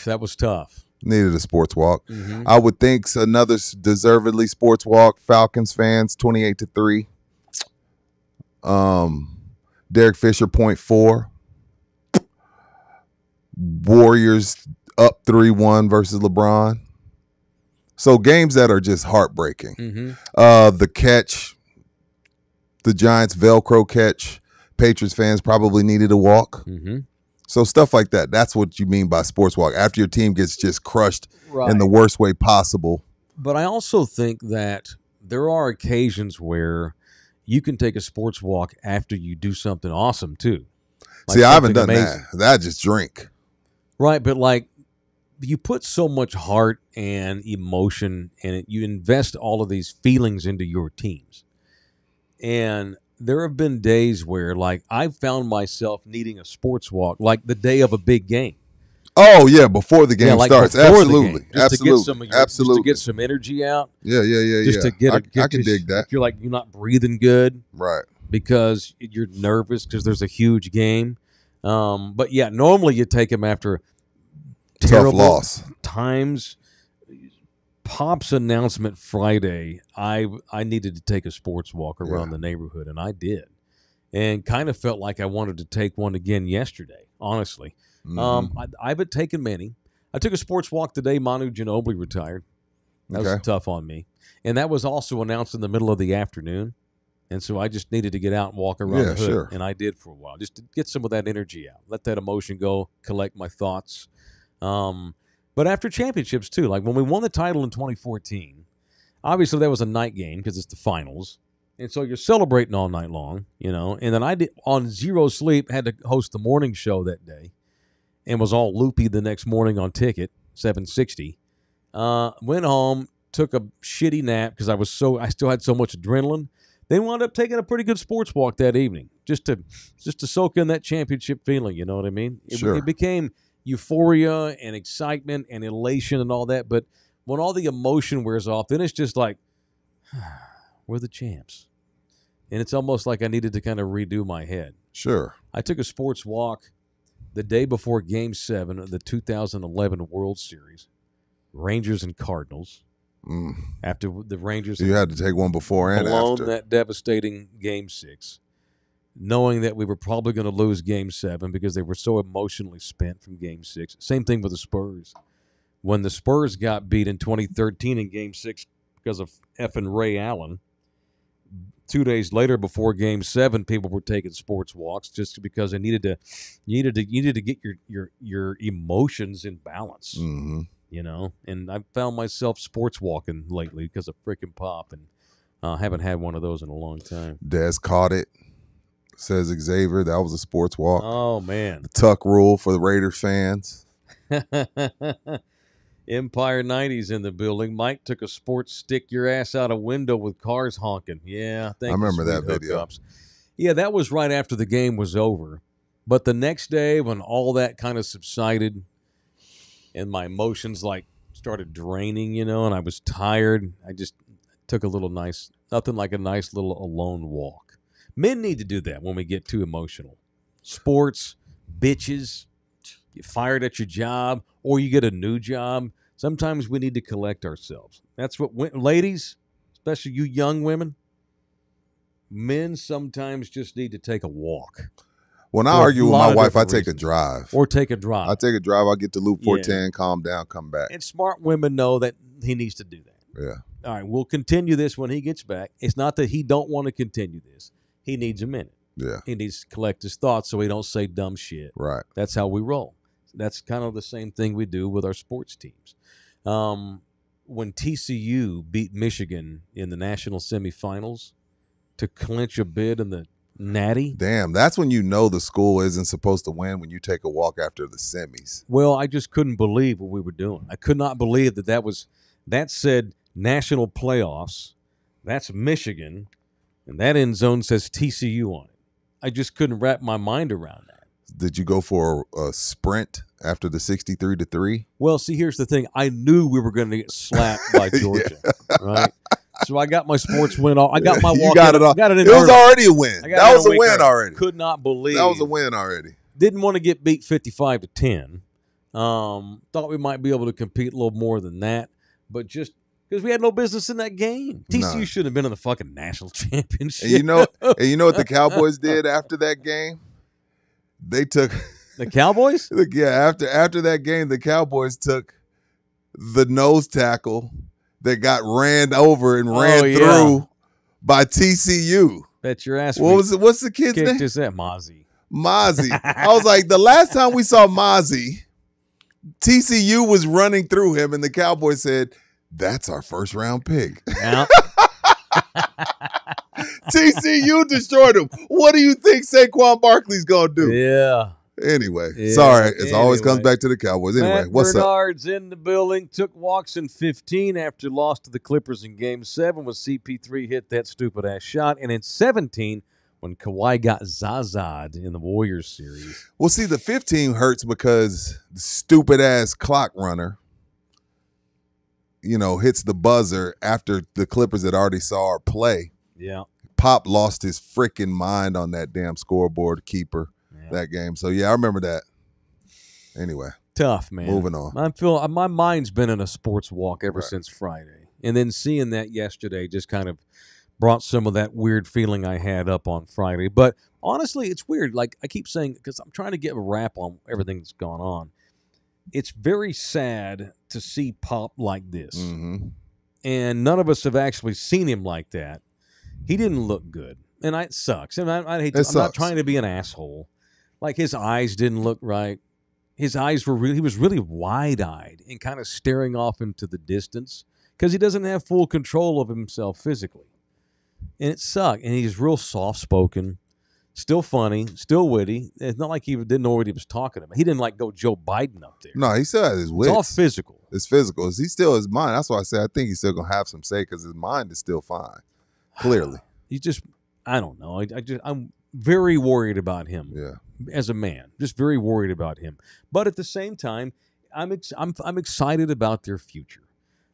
That was tough. Needed a sports walk. I would think another deservedly sports walk. Falcons fans, 28-3. Derek Fisher, 0.4. Warriors up 3-1 versus LeBron. So games that are just heartbreaking. The catch, the Giants Velcro catch, Patriots fans probably needed a walk. So stuff like that. That's what you mean by sports walk. After your team gets just crushed in the worst way possible. But I also think that there are occasions where you can take a sports walk after you do something awesome too. Like see, I haven't done amazing. That. I just drink. Right, but like you put so much heart and emotion in it. You invest all of these feelings into your teams. And there have been days where like I've found myself needing a sports walk like the day of a big game. Oh yeah, before the game starts. Absolutely. Absolutely. Just to get some energy out. Yeah. Just to get I can dig that. You're like you're not breathing good. Right. Because you're nervous because there's a huge game. But yeah, normally you take them after terrible loss. times. Pop's announcement Friday, I needed to take a sports walk around the neighborhood, and I did. And kind of felt like I wanted to take one again yesterday, honestly. I've been taking many. I took a sports walk today. Manu Ginobili retired. That was tough on me. And that was also announced in the middle of the afternoon. And so I just needed to get out and walk around the hood. Sure. And I did for a while, just to get some of that energy out, let that emotion go, collect my thoughts. But after championships, too, like when we won the title in 2014, obviously that was a night game because it's the finals. And so you're celebrating all night long, you know. And then I did, on zero sleep, had to host the morning show that day and was all loopy the next morning on Ticket, 760. Went home, took a shitty nap because I still had so much adrenaline. They wound up taking a pretty good sports walk that evening just to soak in that championship feeling, you know what I mean? It became euphoria and excitement and elation and all that, but when all the emotion wears off, then it's just like, we're the champs. And it's almost like I needed to kind of redo my head. Sure. I took a sports walk the day before Game 7 of the 2011 World Series, Rangers and Cardinals. After the Rangers, you had to take one before and after that devastating Game 6, knowing that we were probably going to lose Game 7 because they were so emotionally spent from Game 6. Same thing with the Spurs. When the Spurs got beat in 2013 in Game 6 because of effing Ray Allen, 2 days later before Game 7, people were taking sports walks just because they needed to get your emotions in balance. Mm-hmm. You know, and I found myself sports walking lately because of frickin' Pop, and haven't had one of those in a long time. Des caught it, says Xavier. That was a sports walk. Oh, man. The tuck rule for the Raiders fans. Empire 90's in the building. Mike took a sports stick your ass out a window with cars honking. Yeah, I remember that video. Yeah, that was right after the game was over. But the next day when all that kind of subsided, and my emotions like started draining, you know, and I was tired, I just took nothing like a nice little alone walk. Men need to do that when we get too emotional. Sports, bitches, you fired at your job, or you get a new job. Sometimes we need to collect ourselves. That's what, ladies, especially you young women, men sometimes just need to take a walk. When I argue with my wife, I take a drive. Or take a drive. I take a drive. I'll get to Loop 410, calm down, come back. And smart women know that he needs to do that. Yeah. All right, we'll continue this when he gets back. It's not that he don't want to continue this. He needs a minute. Yeah. He needs to collect his thoughts so he don't say dumb shit. Right. That's how we roll. That's kind of the same thing we do with our sports teams. When TCU beat Michigan in the national semifinals to clinch a bid in the Natty. Damn, that's when you know the school isn't supposed to win, when you take a walk after the semis. Well, I just couldn't believe what we were doing. I could not believe that said national playoffs. That's Michigan, and that end zone says TCU on it. I just couldn't wrap my mind around that. Did you go for a sprint after the 63-3? Well, see, here's the thing. I knew we were going to get slapped by Georgia, right? So I got my sports win off. I got my walk. You got it off. Got it in was early. already a win. That was a win already. Could not believe that was a win already. Didn't want to get beat 55-10. Thought we might be able to compete a little more than that, but just because we had no business in that game. TCU should have been in the fucking national championship. And you know what the Cowboys did after that game? They took the Cowboys. Yeah, after that game, the Cowboys took the nose tackle that got ran over and ran through by TCU. Bet your ass. What's the kid's name? Is that Mozzie? I was like, the last time we saw Mozzie, TCU was running through him, and the Cowboys said, "That's our first round pick." Yeah. TCU destroyed him. What do you think Saquon Barkley's gonna do? Yeah. Anyway, sorry. It always comes back to the Cowboys. Anyway, what's Bernard's in the building. Took walks in 15 after loss to the Clippers in Game 7 when CP3 hit that stupid-ass shot. And in 17 when Kawhi got zaza'd in the Warriors series. Well, see, the 15 hurts because the stupid-ass clock runner, hits the buzzer after the Clippers had already saw our play. Yeah. Pop lost his freaking mind on that damn scoreboard keeper that game. So, yeah, I remember that. Anyway. tough, man. Moving on. My mind's been in a sports walk ever Right. since Friday. And then seeing that yesterday just kind of brought some of that weird feeling I had up on Friday. But honestly, it's weird. Like I keep saying, because I'm trying to get a wrap on everything that's gone on. It's very sad to see Pop like this. Mm-hmm. And none of us have actually seen him like that. He didn't look good. And it sucks. And I hate to, I'm not trying to be an asshole. Like his eyes didn't look right. His eyes were he was really wide-eyed and kind of staring off into the distance because he doesn't have full control of himself physically. And it sucked. And he's real soft-spoken, still funny, still witty. It's not like he didn't know what he was talking about. He didn't like go Joe Biden up there. No, he still has his wits. It's all physical. It's physical. He still his mind. That's why I say I think he's still gonna have some say because his mind is still fine. Clearly, He just, I don't know. I'm very worried about him. yeah. As a man, just very worried about him. But at the same time, I'm excited about their future.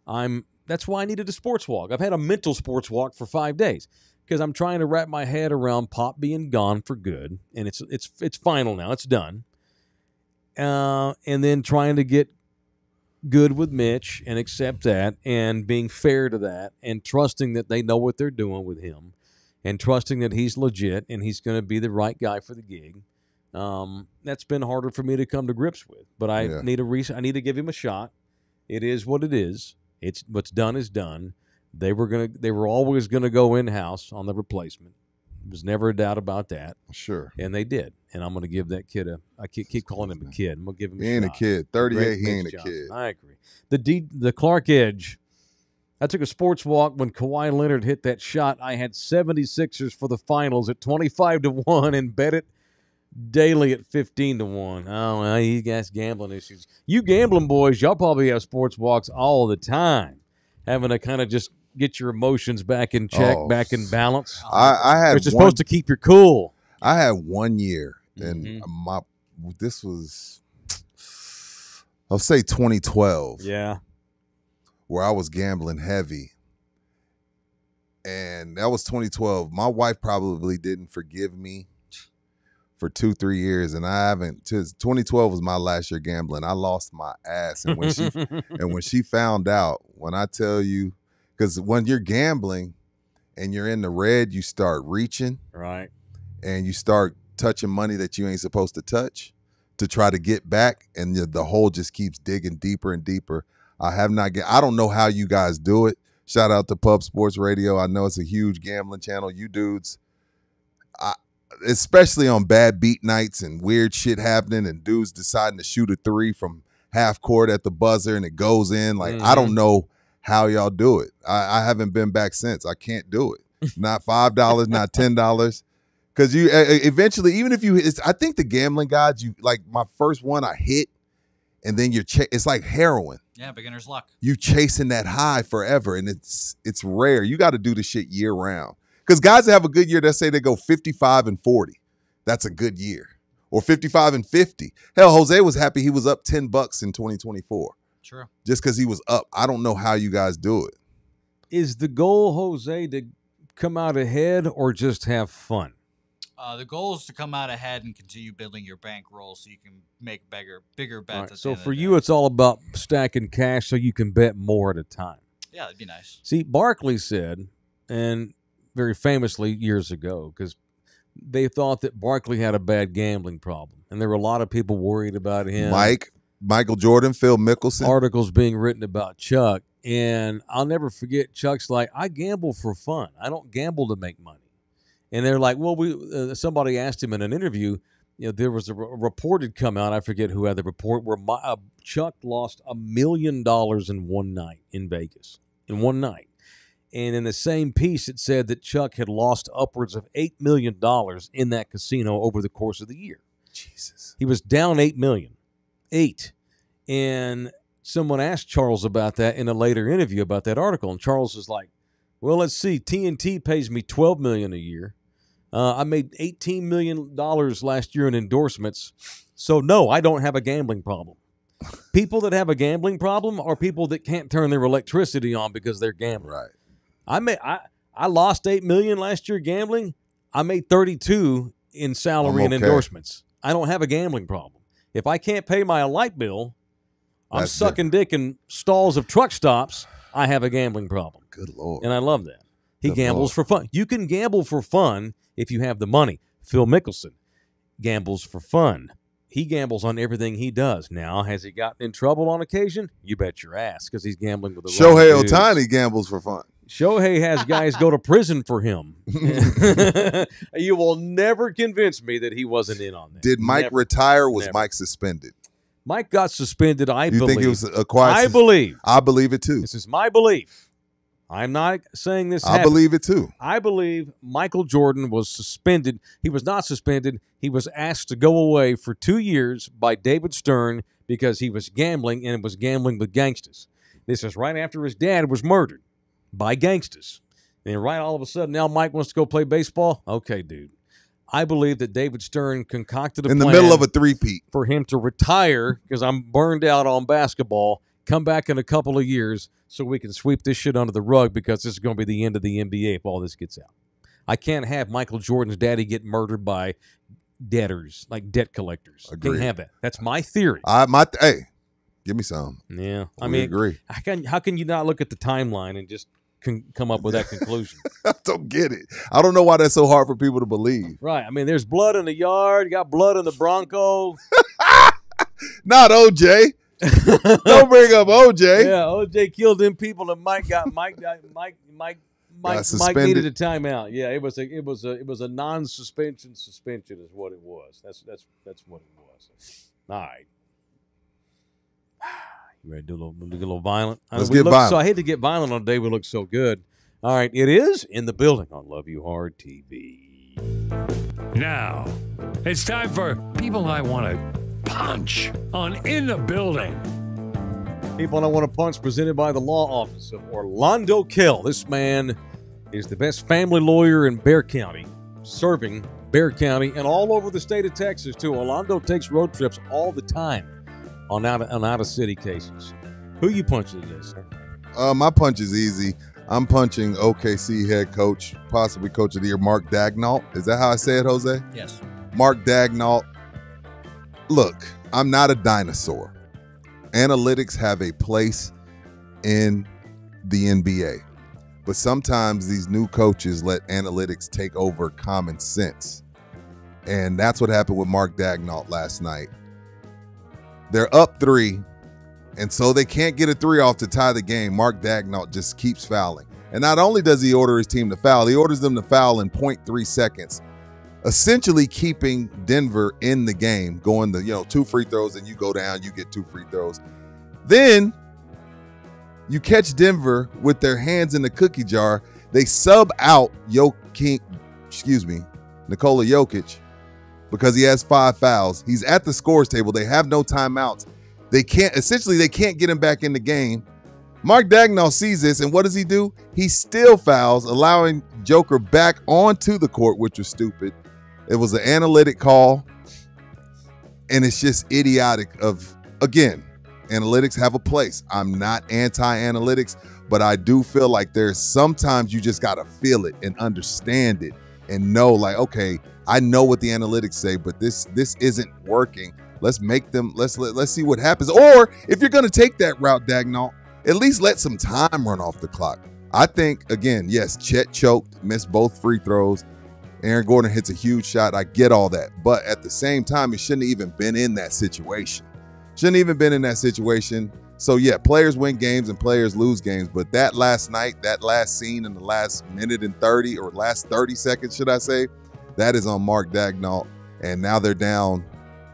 That's why I needed a sports walk. I've had a mental sports walk for 5 days because I'm trying to wrap my head around Pop being gone for good, and it's final now. It's done. And then trying to get good with Mitch and accept that, and being fair to that, and trusting that they know what they're doing with him, and trusting that he's legit and he's going to be the right guy for the gig. That's been harder for me to come to grips with, but I need to give him a shot. It is what it is. It's what's done is done. They were always gonna go in house on the replacement. There was never a doubt about that. Sure. And they did. And I'm gonna give that kid I keep calling him a kid. I'm gonna give him. He ain't a kid. 38. He ain't a kid. I agree. The Clark Edge. I took a sports walk when Kawhi Leonard hit that shot. I had 76ers for the finals at 25-1 and bet it daily at 15-1. Oh, well, you guys gambling issues. You gambling boys, y'all probably have sports walks all the time, having to kind of just get your emotions back in check, back in balance. I had. You're supposed to keep your cool. I had 1 year, and this was, I'll say 2012. Yeah. Where I was gambling heavy. And that was 2012. My wife probably didn't forgive me for 2-3 years, and I haven't. 2012 was my last year gambling. I lost my ass, and when she found out, when I tell you, because when you're gambling and you're in the red, you start reaching, right, and you start touching money that you ain't supposed to touch to try to get back, and the hole just keeps digging deeper and deeper. I don't know how you guys do it. Shout out to Pub Sports Radio. I know it's a huge gambling channel. You dudes, especially on bad beat nights and weird shit happening and dudes deciding to shoot a 3 from half court at the buzzer and it goes in. Like, I don't know how y'all do it. I haven't been back since. I can't do it. Not $5, not $10. Because you eventually, even if I think the gambling gods, like my first one I hit, and then it's like heroin. Yeah, beginner's luck. You chasing that high forever, and it's rare. You got to do this shit year round. Because guys that have a good year, let's say they go 55-40. That's a good year. Or 55-50. Hell, Jose was happy he was up $10 in 2024. True. Just because he was up. I don't know how you guys do it. Is the goal, Jose, to come out ahead or just have fun? The goal is to come out ahead and continue building your bankroll so you can make bigger bets. Right, so for you, it's all about stacking cash so you can bet more at a time. Yeah, that'd be nice. See, Barkley said, and very famously years ago, because they thought that Barkley had a bad gambling problem, and there were a lot of people worried about him. Michael Jordan, Phil Mickelson. Articles being written about Chuck, and I'll never forget Chuck's like, I gamble for fun. I don't gamble to make money. And they're like, well, somebody asked him in an interview, there was a report had come out, I forget who had the report, where Chuck lost $1 million in one night in Vegas, in one night. And in the same piece, it said that Chuck had lost upwards of $8 million in that casino over the course of the year. Jesus. He was down $8 million. And someone asked Charles about that in a later interview about that article. And Charles was like, well, let's see. TNT pays me $12 million a year. I made $18 million last year in endorsements. So, no, I don't have a gambling problem. People that have a gambling problem are people that can't turn their electricity on because they're gambling. Right. I lost $8 million last year gambling. I made $32 in salary and endorsements. I don't have a gambling problem. If I can't pay my light bill, I'm That's sucking dick in stalls of truck stops. I have a gambling problem. Good Lord. And I love that. He Good gambles Lord. for fun. You can gamble for fun if you have the money. Phil Mickelson gambles for fun. He gambles on everything he does. Now, has he gotten in trouble on occasion? You bet your ass, because he's gambling with the Shohei wrong dudes. Ohtani gambles for fun. Shohei has guys go to prison for him. You will never convince me that he wasn't in on that. Did Mike Never. retire? Or was Never. Mike suspended? Mike got suspended, I You believe. think he was acquired? I believe. I believe it too. This is my belief. I'm not saying this I happened. believe it too. I believe Michael Jordan was suspended. He was not suspended. He was asked to go away for 2 years by David Stern because he was gambling, and was gambling with gangsters. This is right after his dad was murdered by gangsters. And right all of a sudden, now Mike wants to go play baseball? Okay, dude. I believe that David Stern concocted a In the plan middle of a three-peat. for him to retire because I'm burned out on basketball, come back in a couple of years so we can sweep this shit under the rug because this is going to be the end of the NBA if all this gets out. I can't have Michael Jordan's daddy get murdered by debtors, like debt collectors. Agreed. Can't have that. That's my theory. Hey, give me some. Yeah. I We mean, agree. how can you not look at the timeline and just come up with that conclusion? I don't get it. I don't know why that's so hard for people to believe. Right. I mean, there's blood in the yard. You got blood in the Bronco. Not OJ. Don't bring up OJ. Yeah, OJ killed them people, and Mike suspended. needed a timeout. Yeah, it was a non-suspension suspension is what it was. That's what it was. All right. You ready to do a little violent? Let's get violent. So I hate to get violent on a day we look so good. All right, it is in the building on Love You Hard TV. Now, it's time for People I Want to Punch on In the Building. People I Want to Punch, presented by the law office of Orlando Kell. This man is the best family lawyer in Bexar County, serving Bexar County and all over the state of Texas, too. Orlando takes road trips all the time on out-of-city cases. Who you punching today, sir? My punch is easy. I'm punching OKC head coach, possibly coach of the year, Mark Daigneault. Is that how I say it, Jose? Yes. Mark Daigneault. Look, I'm not a dinosaur. Analytics have a place in the NBA, but sometimes these new coaches let analytics take over common sense. And that's what happened with Mark Daigneault last night. They're up 3, and so they can't get a 3 off to tie the game. Mark Daigneault just keeps fouling. And not only does he order his team to foul, he orders them to foul in 0.3 seconds, essentially keeping Denver in the game, going to, 2 free throws, and you go down, you get 2 free throws. Then you catch Denver with their hands in the cookie jar. They sub out Nikola Jokic, because he has 5 fouls. He's at the scores table. They have no timeouts. They can't get him back in the game. Mark Daigneault sees this, and what does he do? He still fouls, allowing Joker back onto the court, which was stupid. It was an analytic call, and it's just idiotic again, analytics have a place. I'm not anti-analytics, but I do feel like there's sometimes you just got to feel it and understand it and know, like, okay, I know what the analytics say, but this isn't working. Let's see what happens. Or if you're going to take that route, Daigneault, at least let some time run off the clock. I think, again, yes, Chet choked, missed both free throws. Aaron Gordon hits a huge shot. I get all that. But at the same time, he shouldn't have even been in that situation. So, yeah, players win games and players lose games. But that last night, that last scene in the last minute and 30 or last 30 seconds, should I say, that is on Mark Daigneault. And now they're down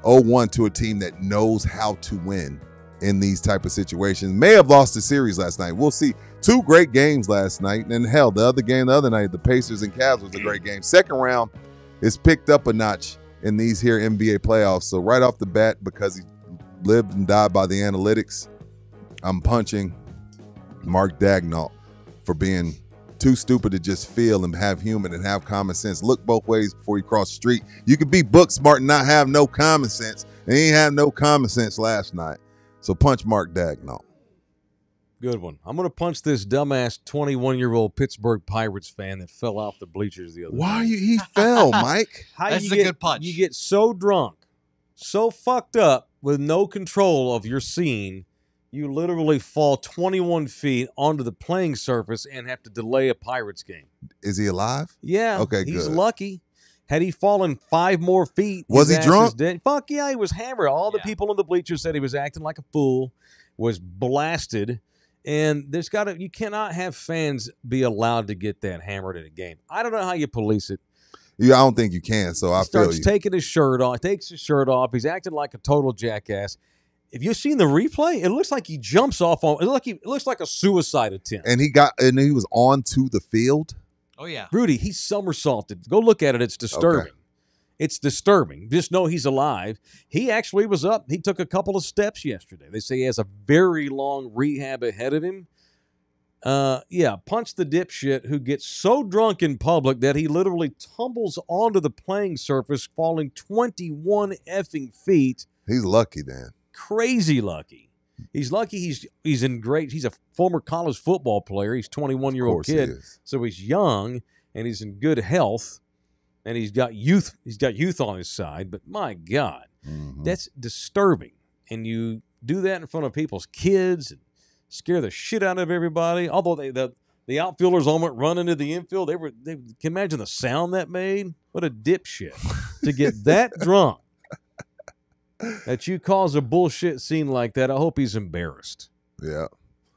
0-1 to a team that knows how to win in these type of situations. May have lost the series last night. We'll see. 2 great games last night. And hell, the other game the other night, the Pacers and Cavs, was a great game. Second round is picked up a notch in these here NBA playoffs. So right off the bat, because he lived and died by the analytics, I'm punching Mark Daigneault for being too stupid to just feel and have human and have common sense. Look both ways before you cross the street. You can be book smart and not have no common sense. And he ain't have no common sense last night. So punch Mark Daigneault. Good one. I'm going to punch this dumbass 21-year-old Pittsburgh Pirates fan that fell off the bleachers the other night. He fell, Mike? How That's you a get, good punch. You get so drunk, so fucked up, with no control of your scene, you literally fall 21 feet onto the playing surface and have to delay a Pirates game. Is he alive? Yeah. Okay, he's good. lucky. Had he fallen 5 more feet, was his he ass drunk? is dead. Fuck yeah, he was hammered. All the Yeah. people in the bleachers said he was acting like a fool, was blasted. And you cannot have fans be allowed to get that hammered at a game. I don't know how you police it. Yeah, I don't think you can. So I He starts feel you. taking his shirt off, takes his shirt off. He's acting like a total jackass. If you've seen the replay, it looks like he jumps off on. It looks like a suicide attempt. And he was on to the field. Oh, yeah. Rudy, he somersaulted. Go look at it. It's disturbing. Okay. It's disturbing. Just know he's alive. He actually was up. He took a couple of steps yesterday. They say he has a very long rehab ahead of him. Punch the dipshit who gets so drunk in public that he literally tumbles onto the playing surface, falling 21 effing feet. He's lucky then. Crazy lucky. He's lucky he's a former college football player. He's a 21-year-old kid. So he's young and he's in good health and he's got youth on his side, but my God, that's disturbing. And you do that in front of people's kids and scare the shit out of everybody. Although the outfielders all went running to the infield, they can imagine the sound that made. What a dipshit to get that drunk that you cause a bullshit scene like that. I hope he's embarrassed. Yeah.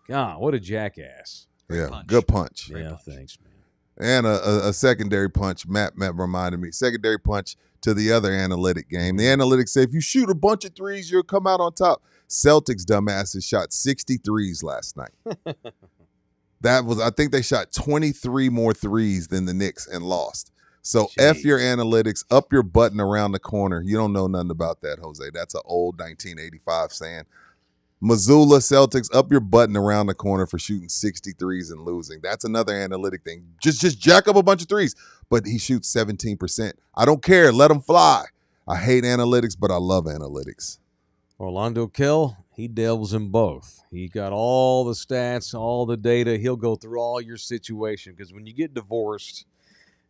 God, what a jackass. Yeah. punch. Good punch. Yeah, thanks, man. And a secondary punch. Matt reminded me. Secondary punch to the other analytic game. The analytics say if you shoot a bunch of threes, you'll come out on top. Celtics dumbasses shot 63s last night. I think they shot 23 more threes than the Knicks and lost. So F your analytics, up your button around the corner. You don't know nothing about that, Jose. That's an old 1985 saying. Missoula Celtics, up your button around the corner for shooting 63s and losing. That's another analytic thing. Just jack up a bunch of threes. But he shoots 17%. I don't care. Let him fly. I hate analytics, but I love analytics. Orlando Kell, he delves in both. He got all the stats, all the data. He'll go through all your situation because when you get divorced,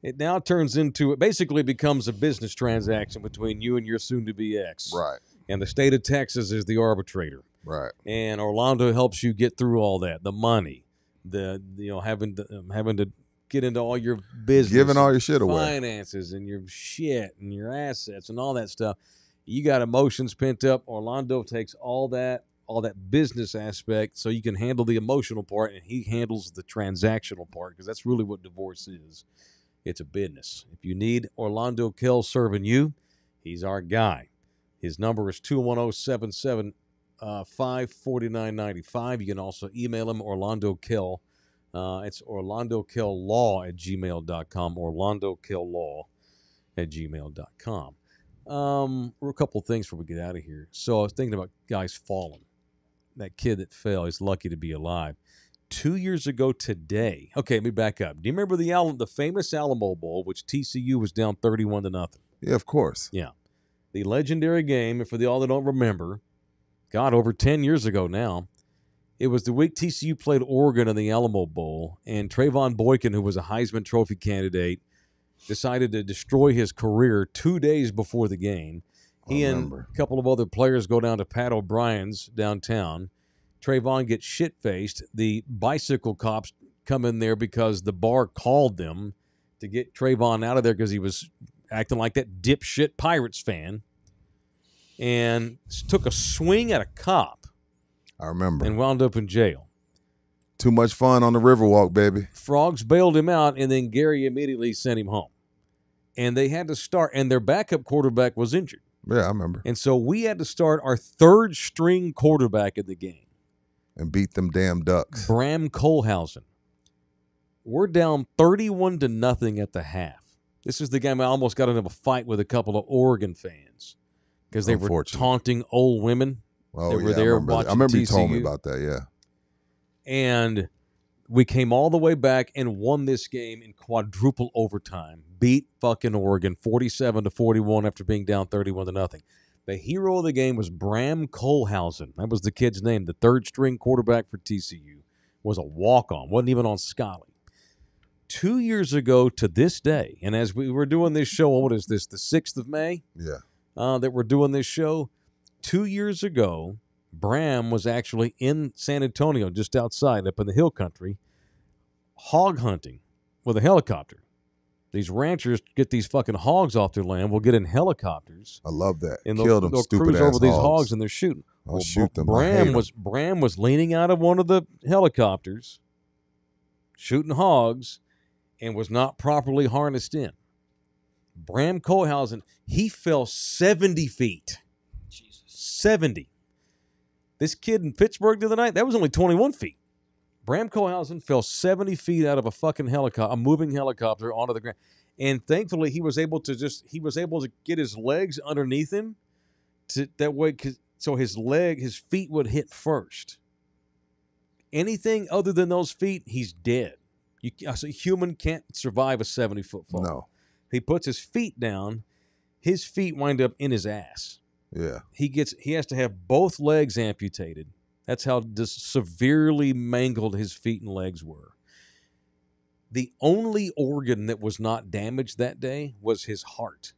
it now turns into, it basically becomes a business transaction between you and your soon-to-be ex. Right. And the state of Texas is the arbitrator. Right. And Orlando helps you get through all that, the money, having to get into all your business, giving all your shit away, finances and your shit and your assets and all that stuff. You got emotions pent up. Orlando takes all that business aspect so you can handle the emotional part, and he handles the transactional part because that's really what divorce is. It's a business. If you need Orlando Kell serving you, he's our guy. His number is 210-775-4995. You can also email him, Orlando Kell. It's orlandokilllaw@gmail.com, orlandokilllaw@gmail.com. A couple of things before we get out of here. So I was thinking about guys falling. That kid that fell, he's lucky to be alive. 2 years ago today. Okay, let me back up. Do you remember the famous Alamo Bowl, which TCU was down 31-0? Yeah, of course. Yeah. The legendary game, and for all that don't remember, God, over 10 years ago now, it was the week TCU played Oregon in the Alamo Bowl, and Trayvon Boykin, who was a Heisman Trophy candidate, decided to destroy his career 2 days before the game. He and a couple of other players go down to Pat O'Brien's downtown. Trayvon gets shit-faced. The bicycle cops come in there because the bar called them to get Trayvon out of there because he was acting like that dipshit Pirates fan, and took a swing at a cop. I remember. And wound up in jail. Too much fun on the Riverwalk, baby. Frogs bailed him out, and then Gary immediately sent him home. And they had to start, and their backup quarterback was injured. Yeah, I remember. And so we had to start our third-string quarterback in the game. And beat them damn Ducks. Bram Kohlhausen. We're down 31-0 at the half. This is the game I almost got into a fight with a couple of Oregon fans because they were taunting old women. Oh, they were yeah, there I watching remember TCU. You told me about that, yeah. And we came all the way back and won this game in quadruple overtime. Beat fucking Oregon 47-41 after being down 31-0. The hero of the game was Bram Kohlhausen. That was the kid's name. The third-string quarterback for TCU was a walk-on. Wasn't even on Scully. 2 years ago to this day, and as we were doing this show, what is this, the 6th of May? Yeah. That we're doing this show. 2 years ago, Bram was actually in San Antonio, just outside, up in the hill country, hog hunting with a helicopter. These ranchers get these fucking hogs off their land. Will get in helicopters. I love that. And Kill them they'll stupid cruise ass over these hogs hogs. and they're shooting. I'll shoot them. I hate them. Bram was leaning out of one of the helicopters, shooting hogs, and was not properly harnessed in. Bram Kohlhausen, he fell 70 feet. Jesus. 70. This kid in Pittsburgh the other night, that was only 21 feet. Bram Kohlhausen fell 70 feet out of a fucking helicopter, a moving helicopter onto the ground. And thankfully he was able to get his legs underneath him that way, so his feet would hit first. Anything other than those feet, he's dead. A human can't survive a 70-foot fall. No. He puts his feet down, his feet wind up in his ass. Yeah. He has to have both legs amputated. That's how severely mangled his feet and legs were. The only organ that was not damaged that day was his heart.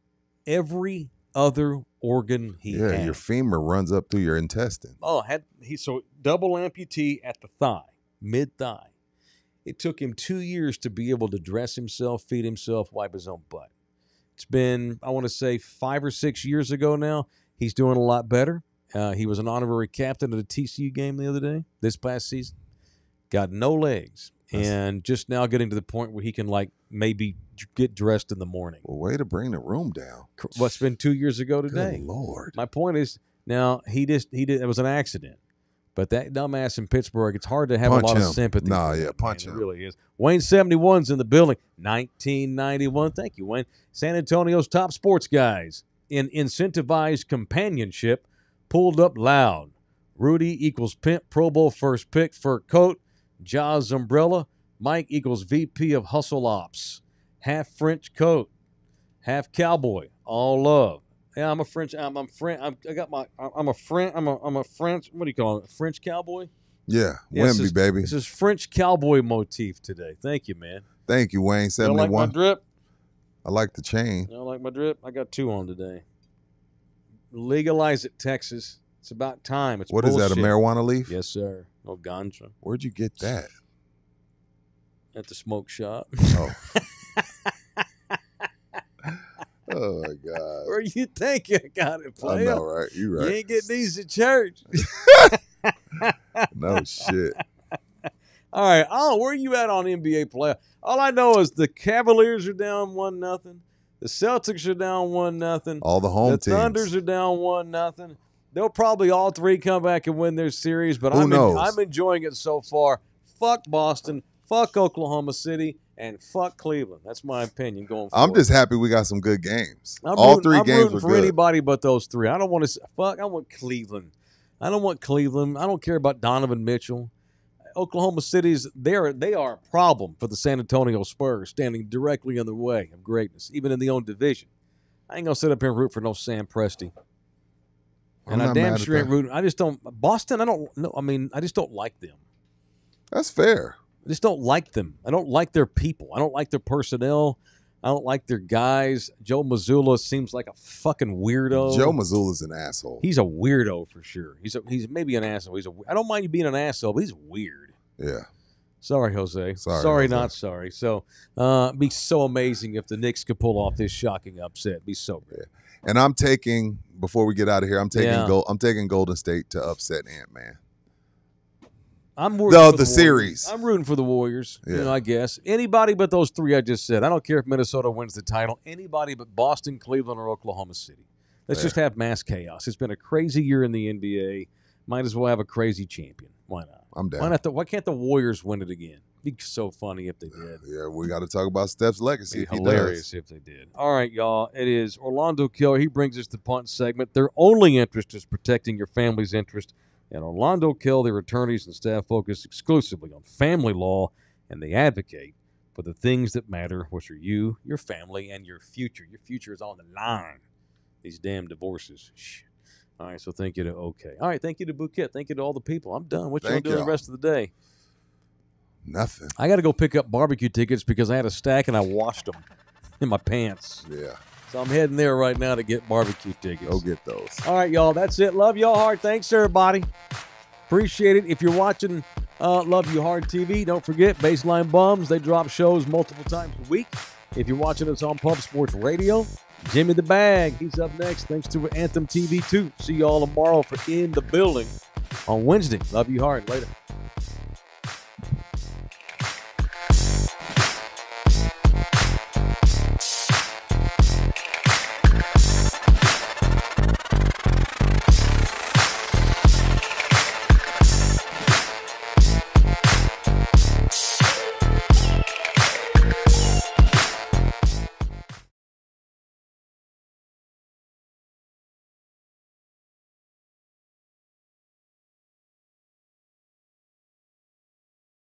Every other organ he had. Yeah, your femur runs up through your intestine. So double amputee at the thigh, mid-thigh. It took him 2 years to be able to dress himself, feed himself, wipe his own butt. It's been, I want to say, 5 or 6 years ago now. He's doing a lot better. He was an honorary captain at a TCU game the other day, this past season. Got no legs. And just now getting to the point where he can, maybe get dressed in the morning. Well, way to bring the room down. What's been 2 years ago today? Good Lord. My point is, now, it was an accident. But that dumbass in Pittsburgh, it's hard to have Punch a lot him. of sympathy. Nah, for yeah, that, punch man. him. It really is. Wayne 71's in the building. 1991. Thank you, Wayne. San Antonio's top sports guys in incentivized companionship pulled up loud. Rudy equals pimp, Pro Bowl first pick, fur coat, Jaws umbrella. Mike equals VP of hustle ops. Half French coat, half cowboy. All love. Yeah, I'm a French. I'm a French. What do you call it? French cowboy. Yeah, Wemby, baby. This is French cowboy motif today. Thank you, man. Thank you, Wayne. You 71. like my drip? I like the chain. You don't like my drip? I got 2 on today. Legalize it, Texas. It's about time. It's What bullshit. is that, a marijuana leaf? Yes, sir. No ganja. Where'd you get that? At the smoke shop. Oh. Oh, my God. Where you think you got it, I player? know, right? You right. You ain't getting these at church. No shit. All right. Oh, where are you at on NBA player? All I know is the Cavaliers are down 1-0. The Celtics are down 1-0. All the home the teams. Thunders are down 1-0. They'll probably all 3 come back and win their series, but Who knows? I'm enjoying it so far. Fuck Boston, fuck Oklahoma City, and fuck Cleveland. That's my opinion going forward. I'm just happy we got some good games. I'm All rooting, 3 I'm games rooting were for good. anybody but those 3. I don't want to fuck. I want Cleveland. I don't want Cleveland. I don't care about Donovan Mitchell. Oklahoma City's they are a problem for the San Antonio Spurs, standing directly in the way of greatness, even in the own division. I ain't gonna sit up here and root for no Sam Presti. And I damn sure ain't rooting. I just don't. Boston. I don't know. I mean, I just don't like them. That's fair. I just don't like them. I don't like their people. I don't like their personnel. I don't like their guys. Joe Mazzulla seems like a fucking weirdo. Joe Mazzulla's an asshole. He's a weirdo for sure. He's maybe an asshole. I don't mind you being an asshole, but he's weird. Yeah. Sorry, Jose. Sorry, Jose. not sorry. So, it'd be so amazing if the Knicks could pull off this shocking upset. It'd be so great. And I'm taking, before we get out of here, I'm taking Yeah. I'm taking Golden State to upset Ant-Man. I'm rooting for The series. I'm rooting for the Warriors. Yeah. I guess anybody but those 3 I just said. I don't care if Minnesota wins the title. Anybody but Boston, Cleveland, or Oklahoma City. Let's just have mass chaos. It's been a crazy year in the NBA. Might as well have a crazy champion. Why not? I'm down. Why can't the Warriors win it again? It'd be so funny if they did. Yeah, we got to talk about Steph's legacy. It'd be If he hilarious does. if they did. All right, y'all. It is Orlando Killer. He brings us the punt segment. Their only interest is protecting your family's interest. And Orlando Kill, their attorneys and staff focus exclusively on family law, and they advocate for the things that matter, which are you, your family, and your future. Your future is on the line. These damn divorces. Shit. All right, so thank you to OK. All right, thank you to Bouquet. Thank you to all the people. I'm done. What you going to do the rest of the day? Nothing. I got to go pick up barbecue tickets because I had a stack and I washed them in my pants. Yeah. So I'm heading there right now to get barbecue tickets. Go get those. All right, y'all. That's it. Love y'all hard. Thanks, everybody. Appreciate it. If you're watching Love You Hard TV, don't forget Baseline Bums. They drop shows multiple times a week. If you're watching us on Pub Sports Radio, Jimmy the Bag, he's up next. Thanks to Anthem TV, too. See y'all tomorrow for In the Building on Wednesday. Love you hard. Later.